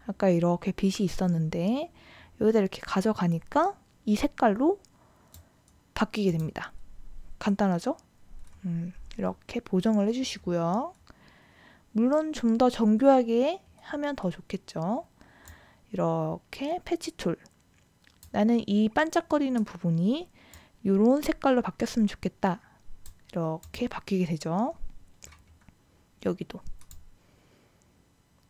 아까 이렇게 빛이 있었는데 여기다 이렇게 가져가니까 이 색깔로 바뀌게 됩니다. 간단하죠? 이렇게 보정을 해주시고요. 물론 좀 더 정교하게 하면 더 좋겠죠. 이렇게 패치 툴. 나는 이 반짝거리는 부분이 이런 색깔로 바뀌었으면 좋겠다. 이렇게 바뀌게 되죠. 여기도.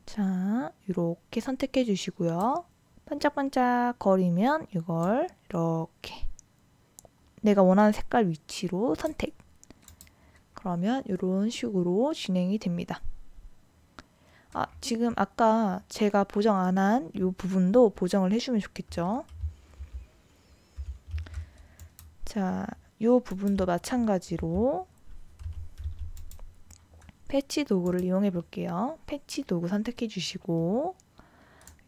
자, 이렇게 선택해 주시고요. 반짝반짝 거리면 이걸 이렇게 내가 원하는 색깔 위치로 선택. 그러면 이런 식으로 진행이 됩니다. 지금 아까 제가 보정 안 한 이 부분도 보정을 해주면 좋겠죠. 자, 이 부분도 마찬가지로 패치 도구를 이용해 볼게요. 패치 도구 선택해 주시고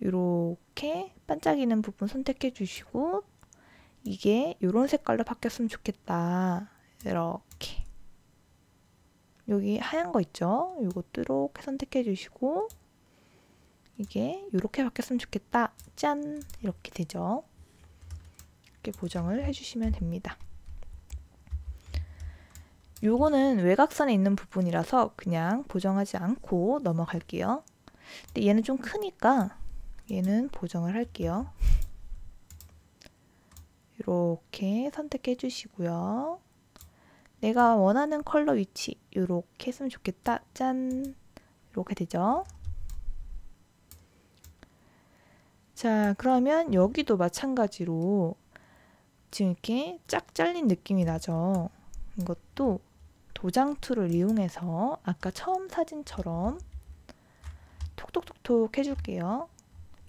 이렇게 반짝이는 부분 선택해 주시고 이게 이런 색깔로 바뀌었으면 좋겠다. 이렇게 여기 하얀 거 있죠? 이것도 이렇게 선택해 주시고 이게 이렇게 바뀌었으면 좋겠다. 짠! 이렇게 되죠. 이렇게 보정을 해주시면 됩니다. 요거는 외곽선에 있는 부분이라서 그냥 보정하지 않고 넘어갈게요. 근데 얘는 좀 크니까 얘는 보정을 할게요. 이렇게 선택해 주시고요. 내가 원하는 컬러 위치 이렇게 했으면 좋겠다. 짠! 이렇게 되죠. 자, 그러면 여기도 마찬가지로 지금 이렇게 쫙 잘린 느낌이 나죠. 이것도 도장 툴을 이용해서 아까 처음 사진처럼 톡톡톡톡 해줄게요.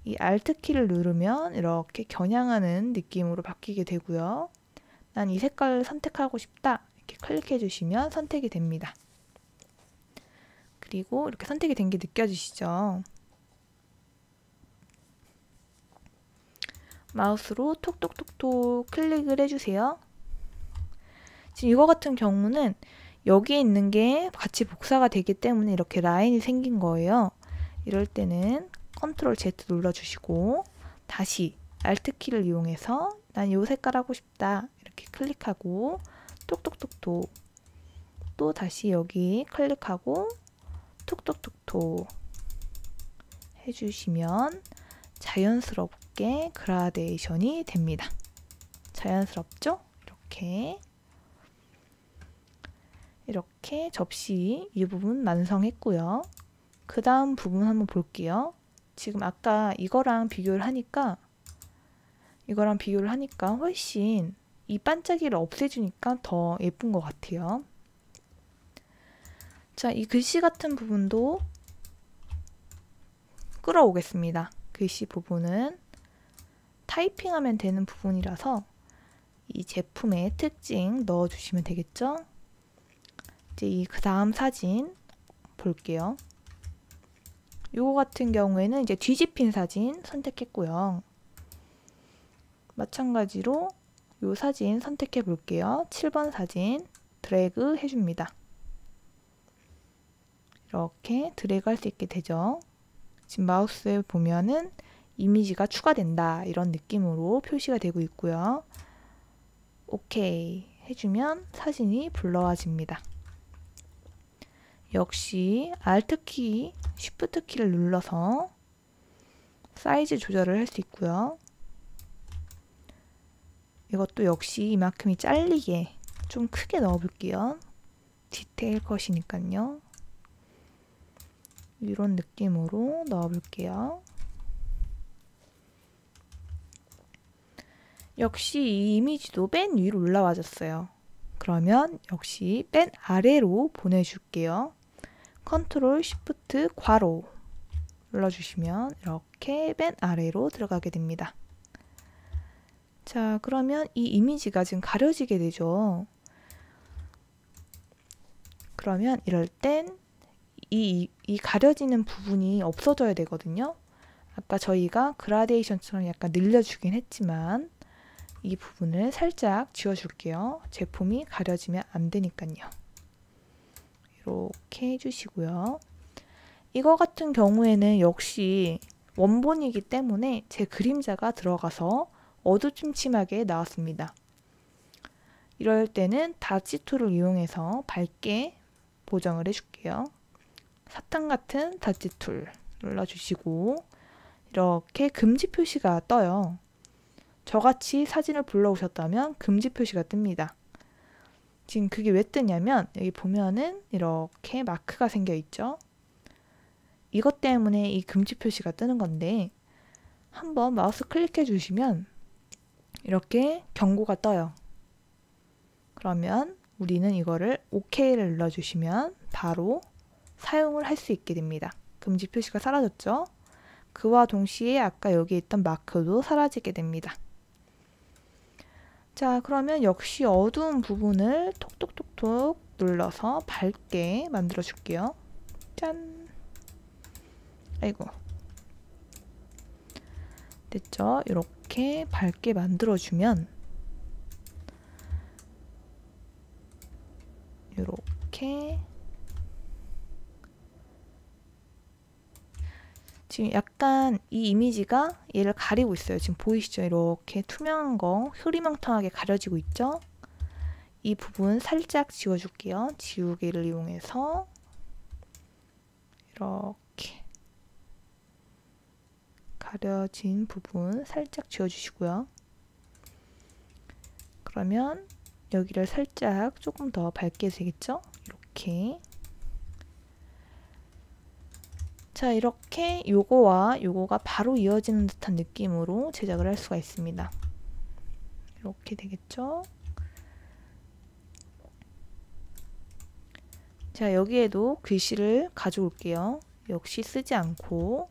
이 Alt 키를 누르면 이렇게 겨냥하는 느낌으로 바뀌게 되고요. 난 이 색깔을 선택하고 싶다. 이렇게 클릭해 주시면 선택이 됩니다. 그리고 이렇게 선택이 된 게 느껴지시죠? 마우스로 톡톡톡톡 클릭을 해주세요. 지금 이거 같은 경우는 여기에 있는 게 같이 복사가 되기 때문에 이렇게 라인이 생긴 거예요. 이럴 때는 Ctrl Z 눌러주시고 다시 Alt 키를 이용해서 난 이 색깔 하고 싶다. 이렇게 클릭하고 톡톡톡톡 또 다시 여기 클릭하고 톡톡톡톡 해주시면 자연스럽게 그라데이션이 됩니다. 자연스럽죠? 이렇게 접시 이 부분 완성했고요. 그 다음 부분 한번 볼게요. 지금 아까 이거랑 비교를 하니까 훨씬 이 반짝이를 없애주니까 더 예쁜 것 같아요. 자, 이 글씨 같은 부분도 끌어오겠습니다. 글씨 부분은 타이핑하면 되는 부분이라서 이 제품의 특징 넣어주시면 되겠죠? 이제 그 다음 사진 볼게요. 요거 같은 경우에는 이제 뒤집힌 사진 선택했고요. 마찬가지로 요 사진 선택해 볼게요. 7번 사진 드래그 해줍니다. 이렇게 드래그 할 수 있게 되죠. 지금 마우스에 보면은 이미지가 추가된다 이런 느낌으로 표시가 되고 있고요. 오케이 해주면 사진이 불러와집니다. 역시 Alt 키, Shift 키를 눌러서 사이즈 조절을 할 수 있고요. 이것도 역시 이만큼이 잘리게 좀 크게 넣어볼게요. 디테일 컷이니까요. 이런 느낌으로 넣어볼게요. 역시 이 이미지도 맨 위로 올라와줬어요. 그러면 역시 맨 아래로 보내줄게요. Ctrl Shift 괄호 눌러주시면 이렇게 맨 아래로 들어가게 됩니다. 자, 그러면 이 이미지가 지금 가려지게 되죠. 그러면 이럴 땐 이 가려지는 부분이 없어져야 되거든요. 아까 저희가 그라데이션처럼 약간 늘려주긴 했지만 이 부분을 살짝 지워줄게요. 제품이 가려지면 안 되니까요. 이렇게 해주시고요. 이거 같은 경우에는 역시 원본이기 때문에 제 그림자가 들어가서 어두침침하게 나왔습니다. 이럴 때는 다시 툴을 이용해서 밝게 보정을 해줄게요. 사탕 같은 다시 툴 눌러주시고 이렇게 금지 표시가 떠요. 저같이 사진을 불러오셨다면 금지 표시가 뜹니다. 지금 그게 왜 뜨냐면 여기 보면은 이렇게 마크가 생겨 있죠. 이것 때문에 이 금지 표시가 뜨는 건데 한번 마우스 클릭해 주시면 이렇게 경고가 떠요. 그러면 우리는 이거를 OK를 눌러주시면 바로 사용을 할 수 있게 됩니다. 금지 표시가 사라졌죠? 그와 동시에 아까 여기 있던 마크도 사라지게 됩니다. 자, 그러면 역시 어두운 부분을 톡톡톡톡 눌러서 밝게 만들어 줄게요. 짠! 아이고. 됐죠? 이렇게 밝게 만들어주면 이렇게 지금 약간 이 이미지가 얘를 가리고 있어요. 지금 보이시죠? 이렇게 투명한 거 흐리멍텅하게 가려지고 있죠? 이 부분 살짝 지워줄게요. 지우개를 이용해서 이렇게 가려진 부분 살짝 지워주시고요. 그러면 여기를 살짝 조금 더 밝게 되겠죠? 이렇게. 자, 이렇게 요거와 요거가 바로 이어지는 듯한 느낌으로 제작을 할 수가 있습니다. 이렇게 되겠죠? 자, 여기에도 글씨를 가져올게요. 역시 쓰지 않고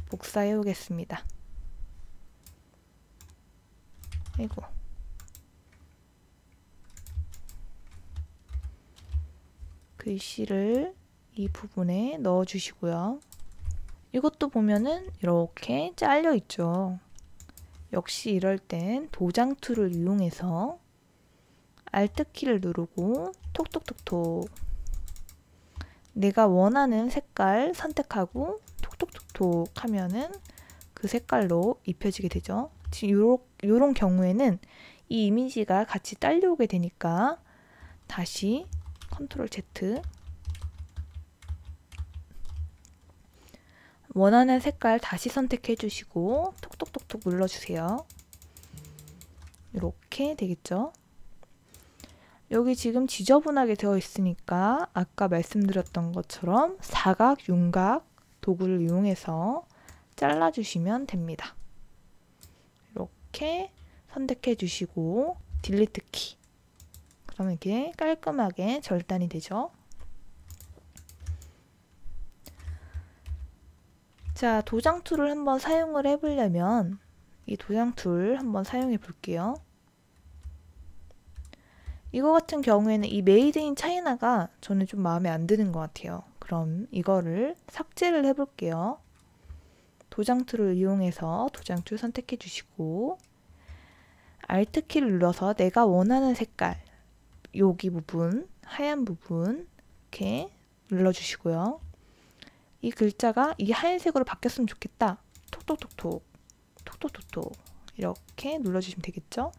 복사해 오겠습니다. 아이고. 글씨를 이 부분에 넣어 주시고요. 이것도 보면은 이렇게 잘려 있죠. 역시 이럴 땐 도장 툴을 이용해서 Alt 키를 누르고 톡톡톡톡 내가 원하는 색깔 선택하고 톡톡톡톡 하면은 그 색깔로 입혀지게 되죠. 지금 요런 경우에는 이 이미지가 같이 딸려오게 되니까 다시 Ctrl Z 원하는 색깔 다시 선택해 주시고 톡톡톡톡 눌러주세요. 이렇게 되겠죠. 여기 지금 지저분하게 되어 있으니까 아까 말씀드렸던 것처럼 사각, 윤곽 도구를 이용해서 잘라주시면 됩니다. 이렇게 선택해 주시고 딜리트 키 그러면 이렇게 깔끔하게 절단이 되죠. 자, 도장 툴을 한번 사용을 해보려면 이 도장 툴 한번 사용해 볼게요. 이거 같은 경우에는 이 메이드 인 차이나가 저는 좀 마음에 안 드는 것 같아요. 그럼 이거를 삭제를 해볼게요. 도장 툴을 이용해서 도장 툴 선택해 주시고 Alt 키를 눌러서 내가 원하는 색깔 여기 부분, 하얀 부분 이렇게 눌러주시고요. 이 글자가 이 하얀색으로 바뀌었으면 좋겠다. 톡톡톡톡 톡톡톡톡 이렇게 눌러주시면 되겠죠.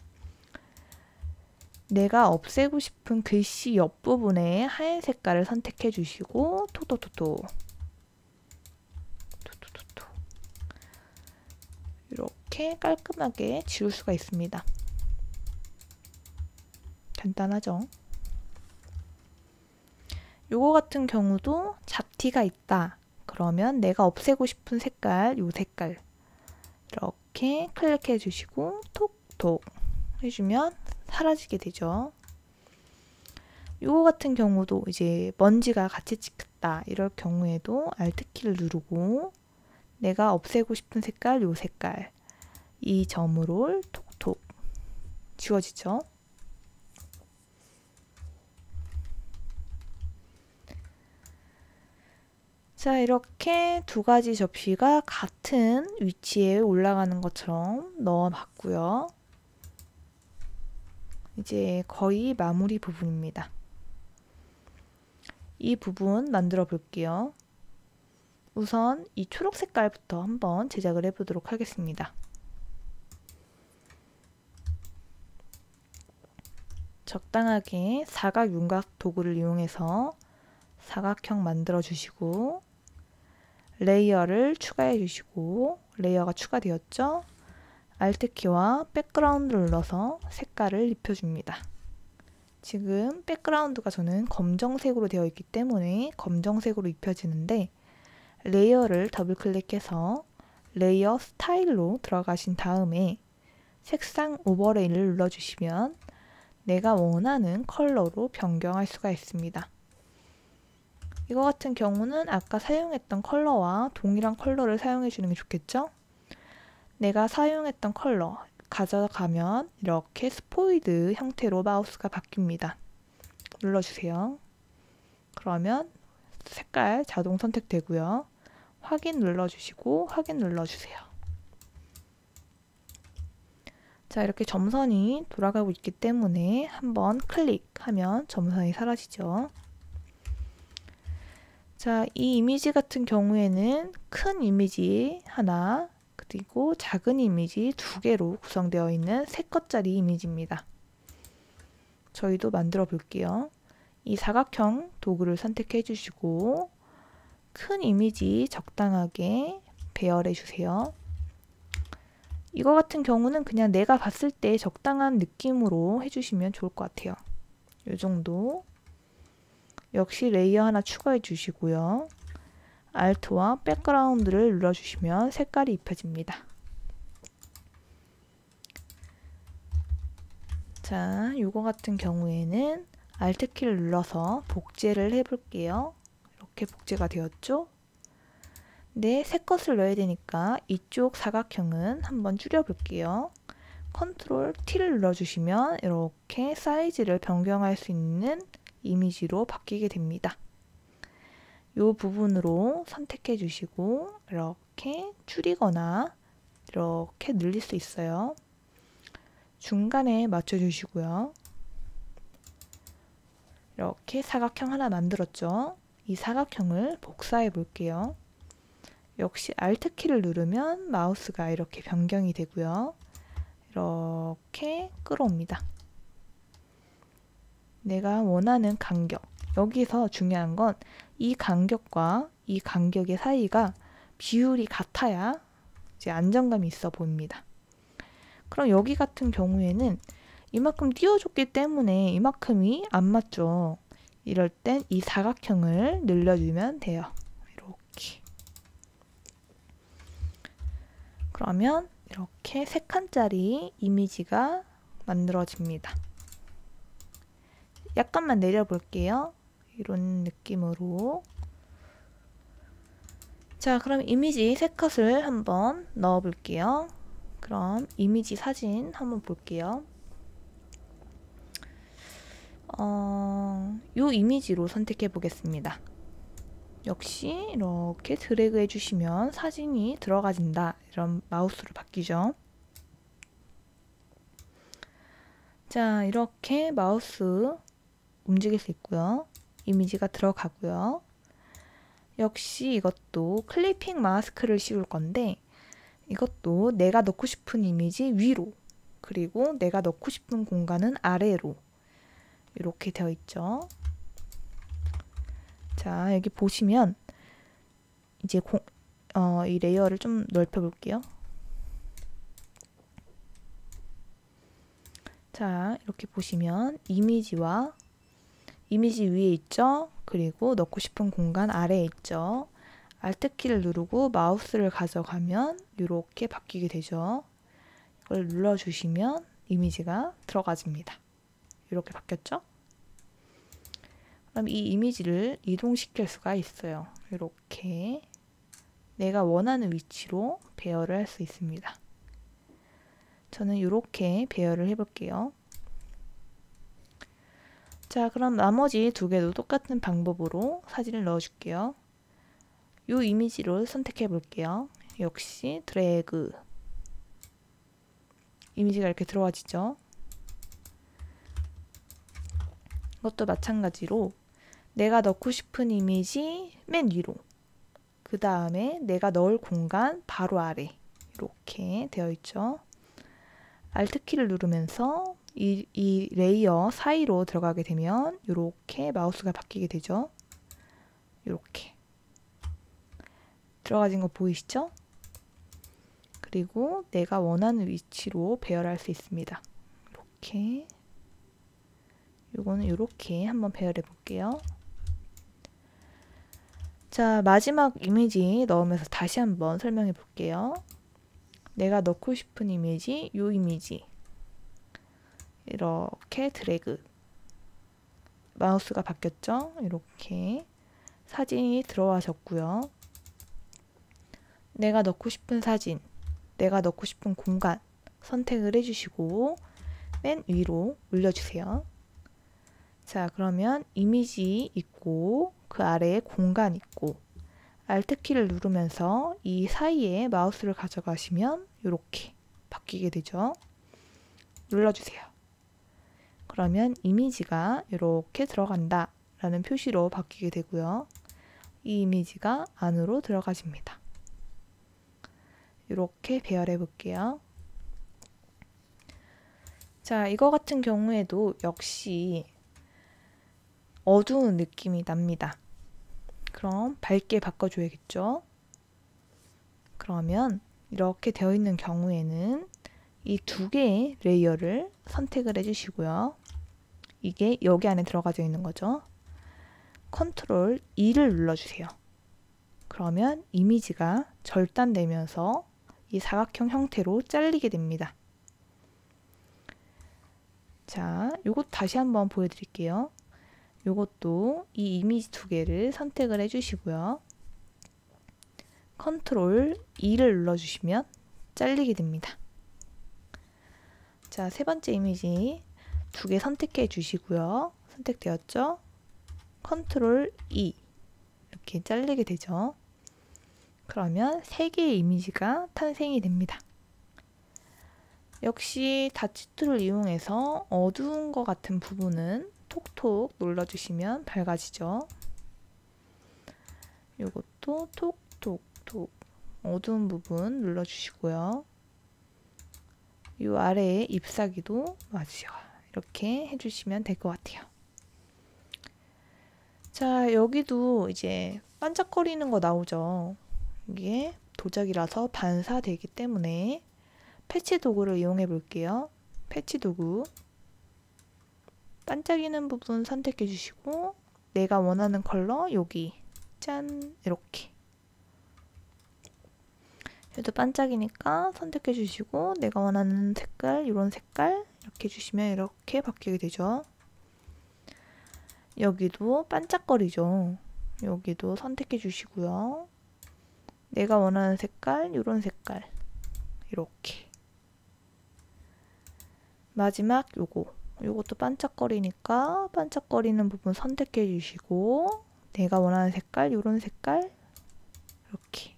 내가 없애고 싶은 글씨 옆부분에 하얀 색깔을 선택해 주시고 톡톡톡톡 톡톡톡톡 이렇게 깔끔하게 지울 수가 있습니다. 간단하죠? 요거 같은 경우도 잡티가 있다. 그러면 내가 없애고 싶은 색깔, 요 색깔 이렇게 클릭해 주시고 톡톡 해주면 사라지게 되죠. 요거 같은 경우도 이제 먼지가 같이 찍혔다. 이럴 경우에도 Alt 키를 누르고 내가 없애고 싶은 색깔, 요 색깔 이 점으로 톡톡 지워지죠. 자, 이렇게 두 가지 접시가 같은 위치에 올라가는 것처럼 넣어봤고요. 이제 거의 마무리 부분입니다. 이 부분 만들어 볼게요. 우선 이 초록 색깔부터 한번 제작을 해보도록 하겠습니다. 적당하게 사각 윤곽 도구를 이용해서 사각형 만들어 주시고 레이어를 추가해 주시고 레이어가 추가되었죠? Alt 키와 백그라운드를 눌러서 색깔을 입혀줍니다. 지금 백그라운드가 저는 검정색으로 되어 있기 때문에 검정색으로 입혀지는데 레이어를 더블 클릭해서 레이어 스타일로 들어가신 다음에 색상 오버레이를 눌러주시면 내가 원하는 컬러로 변경할 수가 있습니다. 이거 같은 경우는 아까 사용했던 컬러와 동일한 컬러를 사용해 주는 게 좋겠죠? 내가 사용했던 컬러 가져가면 이렇게 스포이드 형태로 마우스가 바뀝니다. 눌러주세요. 그러면 색깔 자동 선택되고요. 확인 눌러주시고 확인 눌러주세요. 자, 이렇게 점선이 돌아가고 있기 때문에 한번 클릭하면 점선이 사라지죠. 자, 이 이미지 같은 경우에는 큰 이미지 하나 그리고 작은 이미지 두 개로 구성되어 있는 3컷짜리 이미지입니다. 저희도 만들어 볼게요. 이 사각형 도구를 선택해 주시고 큰 이미지 적당하게 배열해 주세요. 이거 같은 경우는 그냥 내가 봤을 때 적당한 느낌으로 해주시면 좋을 것 같아요. 이 정도. 역시 레이어 하나 추가해 주시고요. Alt와 백그라운드를 눌러주시면 색깔이 입혀집니다. 자, 이거 같은 경우에는 Alt 키를 눌러서 복제를 해볼게요. 이렇게 복제가 되었죠? 근데 새 것을 넣어야 되니까 이쪽 사각형은 한번 줄여볼게요. 컨트롤 T를 눌러주시면 이렇게 사이즈를 변경할 수 있는 이미지로 바뀌게 됩니다. 이 부분으로 선택해 주시고 이렇게 줄이거나 이렇게 늘릴 수 있어요. 중간에 맞춰 주시고요. 이렇게 사각형 하나 만들었죠. 이 사각형을 복사해 볼게요. 역시 Alt키를 누르면 마우스가 이렇게 변경이 되고요. 이렇게 끌어옵니다. 내가 원하는 간격. 여기서 중요한 건 이 간격과 이 간격의 사이가 비율이 같아야 이제 안정감이 있어 보입니다. 그럼 여기 같은 경우에는 이만큼 띄워줬기 때문에 이만큼이 안 맞죠. 이럴 땐 이 사각형을 늘려주면 돼요. 이렇게. 그러면 이렇게 3칸짜리 이미지가 만들어집니다. 약간만 내려볼게요. 이런 느낌으로. 자, 그럼 이미지 3컷을 한번 넣어볼게요. 그럼 이미지 사진 한번 볼게요. 요 이미지로 선택해 보겠습니다. 역시 이렇게 드래그 해주시면 사진이 들어가진다. 이런 마우스로 바뀌죠. 자, 이렇게 마우스 움직일 수 있고요. 이미지가 들어가고요. 역시 이것도 클리핑 마스크를 씌울 건데 이것도 내가 넣고 싶은 이미지 위로 그리고 내가 넣고 싶은 공간은 아래로 이렇게 되어 있죠. 자, 여기 보시면 이제 이 레이어를 좀 넓혀 볼게요. 자, 이렇게 보시면 이미지와 이미지 위에 있죠. 그리고 넣고 싶은 공간 아래에 있죠. Alt키를 누르고 마우스를 가져가면 이렇게 바뀌게 되죠. 이걸 눌러주시면 이미지가 들어가집니다. 이렇게 바뀌었죠? 그럼 이 이미지를 이동시킬 수가 있어요. 이렇게 내가 원하는 위치로 배열을 할 수 있습니다. 저는 이렇게 배열을 해볼게요. 자, 그럼 나머지 2개도 똑같은 방법으로 사진을 넣어줄게요. 이 이미지를 선택해 볼게요. 역시 드래그. 이미지가 이렇게 들어와지죠. 이것도 마찬가지로 내가 넣고 싶은 이미지 맨 위로, 그 다음에 내가 넣을 공간 바로 아래 이렇게 되어 있죠. Alt키를 누르면서 이 레이어 사이로 들어가게 되면 이렇게 마우스가 바뀌게 되죠. 이렇게 들어가진 거 보이시죠? 그리고 내가 원하는 위치로 배열할 수 있습니다. 이렇게 요거는 이렇게 한번 배열해 볼게요. 자, 마지막 이미지 넣으면서 다시 한번 설명해 볼게요. 내가 넣고 싶은 이미지, 요 이미지 이렇게 드래그. 마우스가 바뀌었죠? 이렇게 사진이 들어와졌고요. 내가 넣고 싶은 사진, 내가 넣고 싶은 공간 선택을 해주시고 맨 위로 올려주세요. 자, 그러면 이미지 있고 그 아래에 공간 있고 Alt키를 누르면서 이 사이에 마우스를 가져가시면 이렇게 바뀌게 되죠. 눌러주세요. 그러면 이미지가 이렇게 들어간다 라는 표시로 바뀌게 되고요. 이 이미지가 안으로 들어가집니다. 이렇게 배열해 볼게요. 자, 이거 같은 경우에도 역시 어두운 느낌이 납니다. 그럼 밝게 바꿔줘야겠죠? 그러면 이렇게 되어 있는 경우에는 이 2개의 레이어를 선택을 해주시고요. 이게 여기 안에 들어가져 있는 거죠. 컨트롤 E를 눌러주세요. 그러면 이미지가 절단되면서 이 사각형 형태로 잘리게 됩니다. 자, 요것 다시 한번 보여드릴게요. 요것도 이 이미지 2개를 선택을 해주시고요. 컨트롤 E를 눌러주시면 잘리게 됩니다. 자, 세 번째 이미지 2개 선택해 주시고요. 선택되었죠? 컨트롤 E 이렇게 잘리게 되죠. 그러면 3개의 이미지가 탄생이 됩니다. 역시 다치 툴을 이용해서 어두운 것 같은 부분은 톡톡 눌러주시면 밝아지죠. 이것도 톡톡톡 어두운 부분 눌러주시고요. 이 아래에 잎사귀도 맞죠. 이렇게 해주시면 될 것 같아요. 자, 여기도 이제 반짝거리는 거 나오죠. 이게 도자기라서 반사되기 때문에 패치 도구를 이용해 볼게요. 패치 도구 반짝이는 부분 선택해 주시고 내가 원하는 컬러 여기 짠 이렇게 얘도 반짝이니까 선택해 주시고 내가 원하는 색깔 이런 색깔 이렇게 해주시면 이렇게 바뀌게 되죠. 여기도 반짝거리죠. 여기도 선택해 주시고요. 내가 원하는 색깔 이런 색깔 이렇게 마지막 요것도 반짝거리니까 반짝거리는 부분 선택해 주시고 내가 원하는 색깔 이런 색깔 이렇게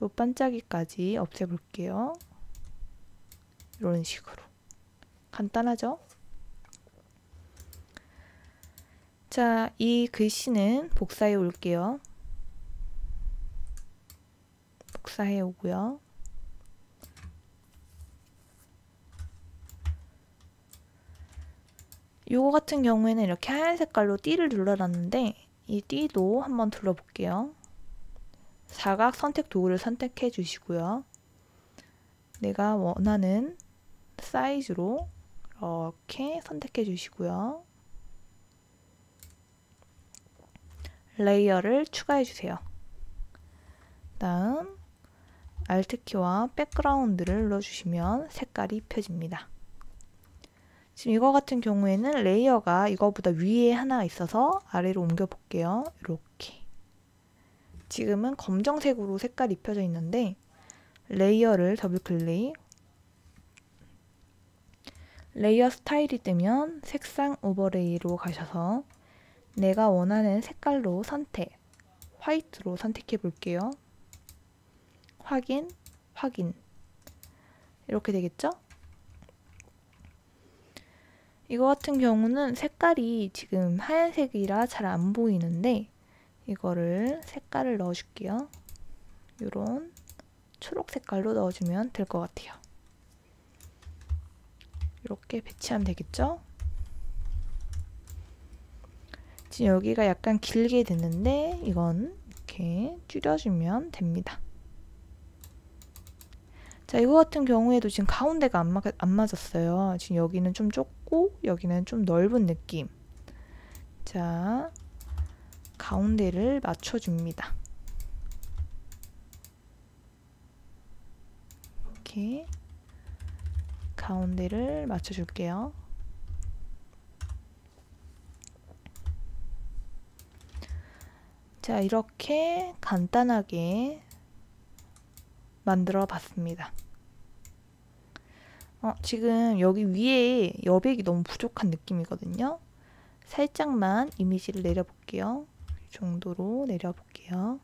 요 반짝이까지 없애볼게요. 이런 식으로 간단하죠? 자, 이 글씨는 복사해 올게요. 복사해 오고요. 요거 같은 경우에는 이렇게 하얀 색깔로 띠를 눌러놨는데 이 띠도 한번 둘러볼게요. 사각 선택 도구를 선택해 주시고요. 내가 원하는 사이즈로 이렇게 선택해 주시고요. 레이어를 추가해 주세요. 다음 Alt키와 백그라운드를 눌러주시면 색깔이 입혀집니다. 지금 이거 같은 경우에는 레이어가 이거보다 위에 하나 있어서 아래로 옮겨 볼게요. 이렇게 지금은 검정색으로 색깔이 입혀져 있는데 레이어를 더블 클릭 레이어 스타일이 뜨면 색상 오버레이로 가셔서 내가 원하는 색깔로 선택 화이트로 선택해 볼게요. 확인, 확인 이렇게 되겠죠? 이거 같은 경우는 색깔이 지금 하얀색이라 잘 안 보이는데 이거를 색깔을 넣어줄게요. 이런 초록 색깔로 넣어주면 될 것 같아요. 이렇게 배치하면 되겠죠? 지금 여기가 약간 길게 됐는데 이건 이렇게 줄여주면 됩니다. 자, 이거 같은 경우에도 지금 가운데가 안 맞았어요. 지금 여기는 좀 좁고 여기는 좀 넓은 느낌. 자, 가운데를 맞춰줍니다. 이렇게 가운데를 맞춰줄게요. 자, 이렇게 간단하게 만들어 봤습니다. 지금 여기 위에 여백이 너무 부족한 느낌이거든요. 살짝만 이미지를 내려볼게요. 이 정도로 내려볼게요.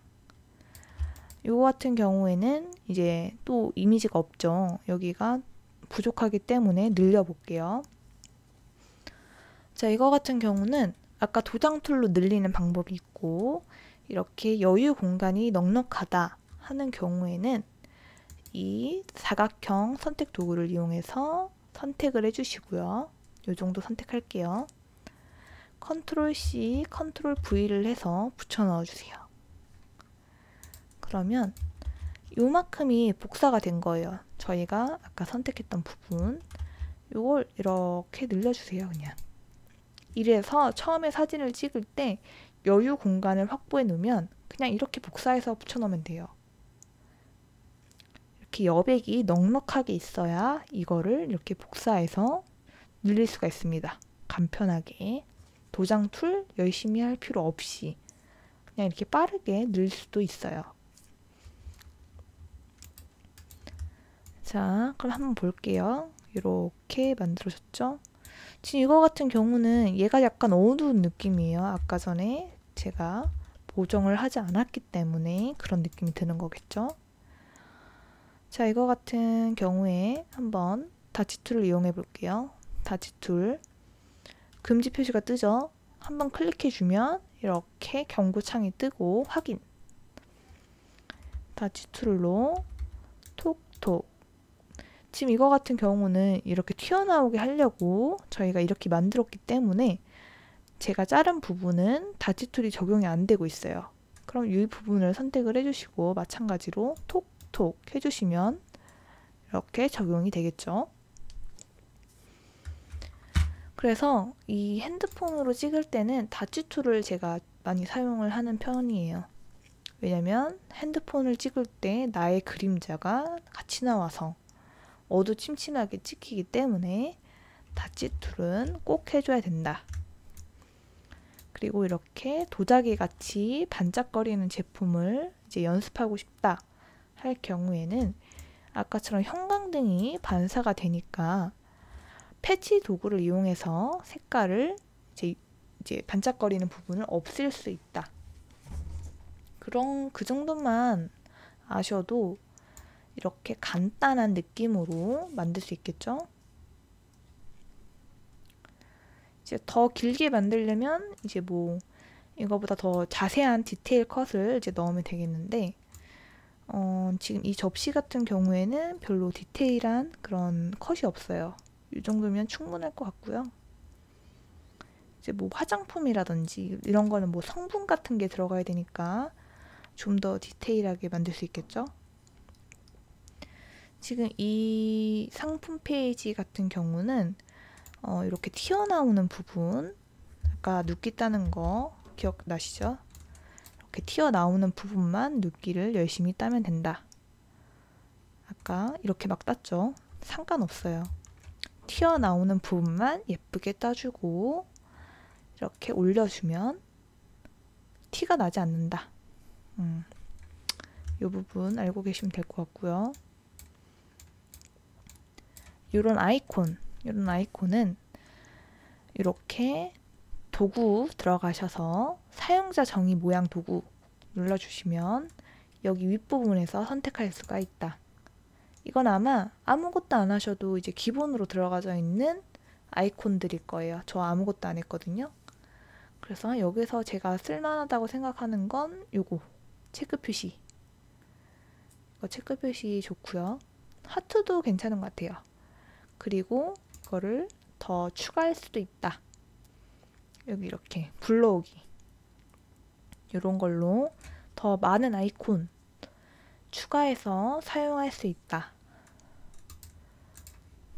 이거 같은 경우에는 이제 또 이미지가 없죠. 여기가 부족하기 때문에 늘려볼게요. 자, 이거 같은 경우는 아까 도장 툴로 늘리는 방법이 있고 이렇게 여유 공간이 넉넉하다 하는 경우에는 이 사각형 선택 도구를 이용해서 선택을 해주시고요. 이 정도 선택할게요. 컨트롤 C, 컨트롤 V를 해서 붙여 넣어주세요. 그러면 요만큼이 복사가 된 거예요. 저희가 아까 선택했던 부분 요걸 이렇게 늘려주세요. 그냥 이래서 처음에 사진을 찍을 때 여유 공간을 확보해 놓으면 그냥 이렇게 복사해서 붙여 넣으면 돼요. 이렇게 여백이 넉넉하게 있어야 이거를 이렇게 복사해서 늘릴 수가 있습니다. 간편하게 도장 툴 열심히 할 필요 없이 그냥 이렇게 빠르게 늘 수도 있어요. 자, 그럼 한번 볼게요. 이렇게 만들어졌죠? 지금 이거 같은 경우는 얘가 약간 어두운 느낌이에요. 아까 전에 제가 보정을 하지 않았기 때문에 그런 느낌이 드는 거겠죠? 자, 이거 같은 경우에 한번 다치 툴을 이용해 볼게요. 다치 툴. 금지 표시가 뜨죠? 한번 클릭해 주면 이렇게 경고창이 뜨고 확인. 다치 툴로 톡톡. 지금 이거 같은 경우는 이렇게 튀어나오게 하려고 저희가 이렇게 만들었기 때문에 제가 자른 부분은 다치 툴이 적용이 안 되고 있어요. 그럼 이 부분을 선택을 해주시고 마찬가지로 톡톡 해주시면 이렇게 적용이 되겠죠. 그래서 이 핸드폰으로 찍을 때는 다치 툴을 제가 많이 사용을 하는 편이에요. 왜냐면 핸드폰을 찍을 때 나의 그림자가 같이 나와서 어두침침하게 찍히기 때문에 다치 툴은 꼭 해줘야 된다. 그리고 이렇게 도자기 같이 반짝거리는 제품을 이제 연습하고 싶다 할 경우에는 아까처럼 형광등이 반사가 되니까 패치 도구를 이용해서 색깔을 이제 반짝거리는 부분을 없앨 수 있다. 그 정도만 아셔도 이렇게 간단한 느낌으로 만들 수 있겠죠? 이제 더 길게 만들려면 이제 뭐 이거보다 더 자세한 디테일 컷을 이제 넣으면 되겠는데 지금 이 접시 같은 경우에는 별로 디테일한 그런 컷이 없어요. 이 정도면 충분할 것 같고요. 이제 뭐 화장품이라든지 이런 거는 뭐 성분 같은 게 들어가야 되니까 좀 더 디테일하게 만들 수 있겠죠? 지금 이 상품 페이지 같은 경우는 이렇게 튀어나오는 부분, 아까 눕기 따는 거 기억나시죠? 이렇게 튀어나오는 부분만 눕기를 열심히 따면 된다. 아까 이렇게 막 땄죠? 상관없어요. 튀어나오는 부분만 예쁘게 따주고 이렇게 올려주면 티가 나지 않는다. 이 부분 알고 계시면 될 것 같고요. 이런 아이콘은 이렇게 도구 들어가셔서 사용자 정의 모양 도구 눌러주시면 여기 윗부분에서 선택할 수가 있다. 이건 아마 아무것도 안 하셔도 이제 기본으로 들어가져 있는 아이콘들일 거예요. 저 아무것도 안 했거든요. 그래서 여기서 제가 쓸만하다고 생각하는 건 요거 체크 표시. 이거 체크 표시 좋고요. 하트도 괜찮은 것 같아요. 그리고 이거를 더 추가할 수도 있다. 여기 이렇게 불러오기. 이런 걸로 더 많은 아이콘 추가해서 사용할 수 있다.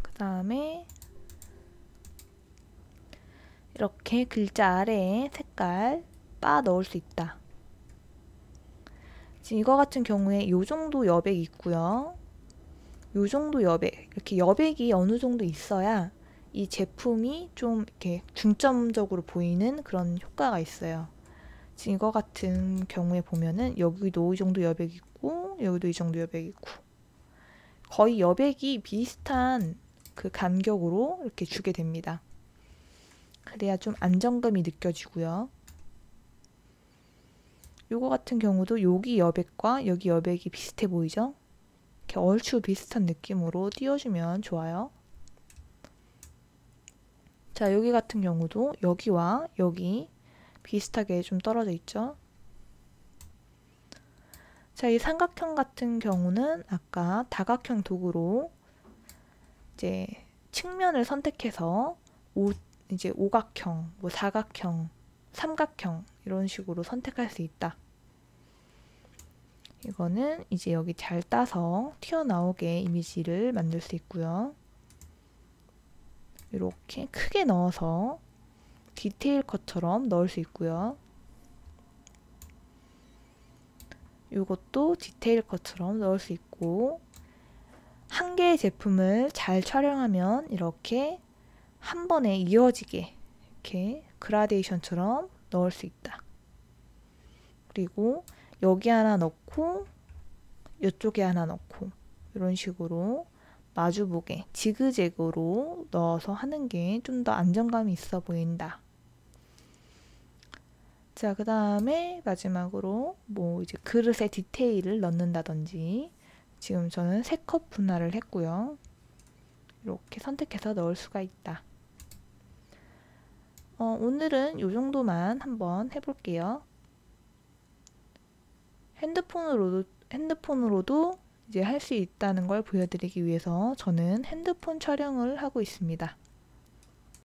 그 다음에 이렇게 글자 아래에 색깔 빠 넣을 수 있다. 지금 이거 같은 경우에 이 정도 여백이 있고요. 이 정도 여백, 이렇게 여백이 어느 정도 있어야 이 제품이 좀 이렇게 중점적으로 보이는 그런 효과가 있어요. 지금 이거 같은 경우에 보면은 여기도 이 정도 여백이 있고 여기도 이 정도 여백이 있고 거의 여백이 비슷한 그 간격으로 이렇게 주게 됩니다. 그래야 좀 안정감이 느껴지고요. 요거 같은 경우도 여기 여백과 여기 여백이 비슷해 보이죠? 이렇게 얼추 비슷한 느낌으로 띄워주면 좋아요. 자, 여기 같은 경우도 여기와 여기 비슷하게 좀 떨어져 있죠? 자, 이 삼각형 같은 경우는 아까 다각형 도구로 이제 측면을 선택해서 이제 오각형, 뭐 사각형, 삼각형 이런 식으로 선택할 수 있다. 이거는 이제 여기 잘 따서 튀어나오게 이미지를 만들 수 있고요. 이렇게 크게 넣어서 디테일 컷처럼 넣을 수 있고요. 이것도 디테일 컷처럼 넣을 수 있고 한 개의 제품을 잘 촬영하면 이렇게 한 번에 이어지게 이렇게 그라데이션처럼 넣을 수 있다. 그리고 여기 하나 넣고 이쪽에 하나 넣고 이런 식으로 마주보게 지그재그로 넣어서 하는 게 좀 더 안정감이 있어 보인다. 자, 그 다음에 마지막으로 뭐 이제 그릇에 디테일을 넣는다든지, 지금 저는 3컵 분할을 했고요. 이렇게 선택해서 넣을 수가 있다. 오늘은 이 정도만 한번 해볼게요. 핸드폰으로도 이제 할 수 있다는 걸 보여드리기 위해서 저는 핸드폰 촬영을 하고 있습니다.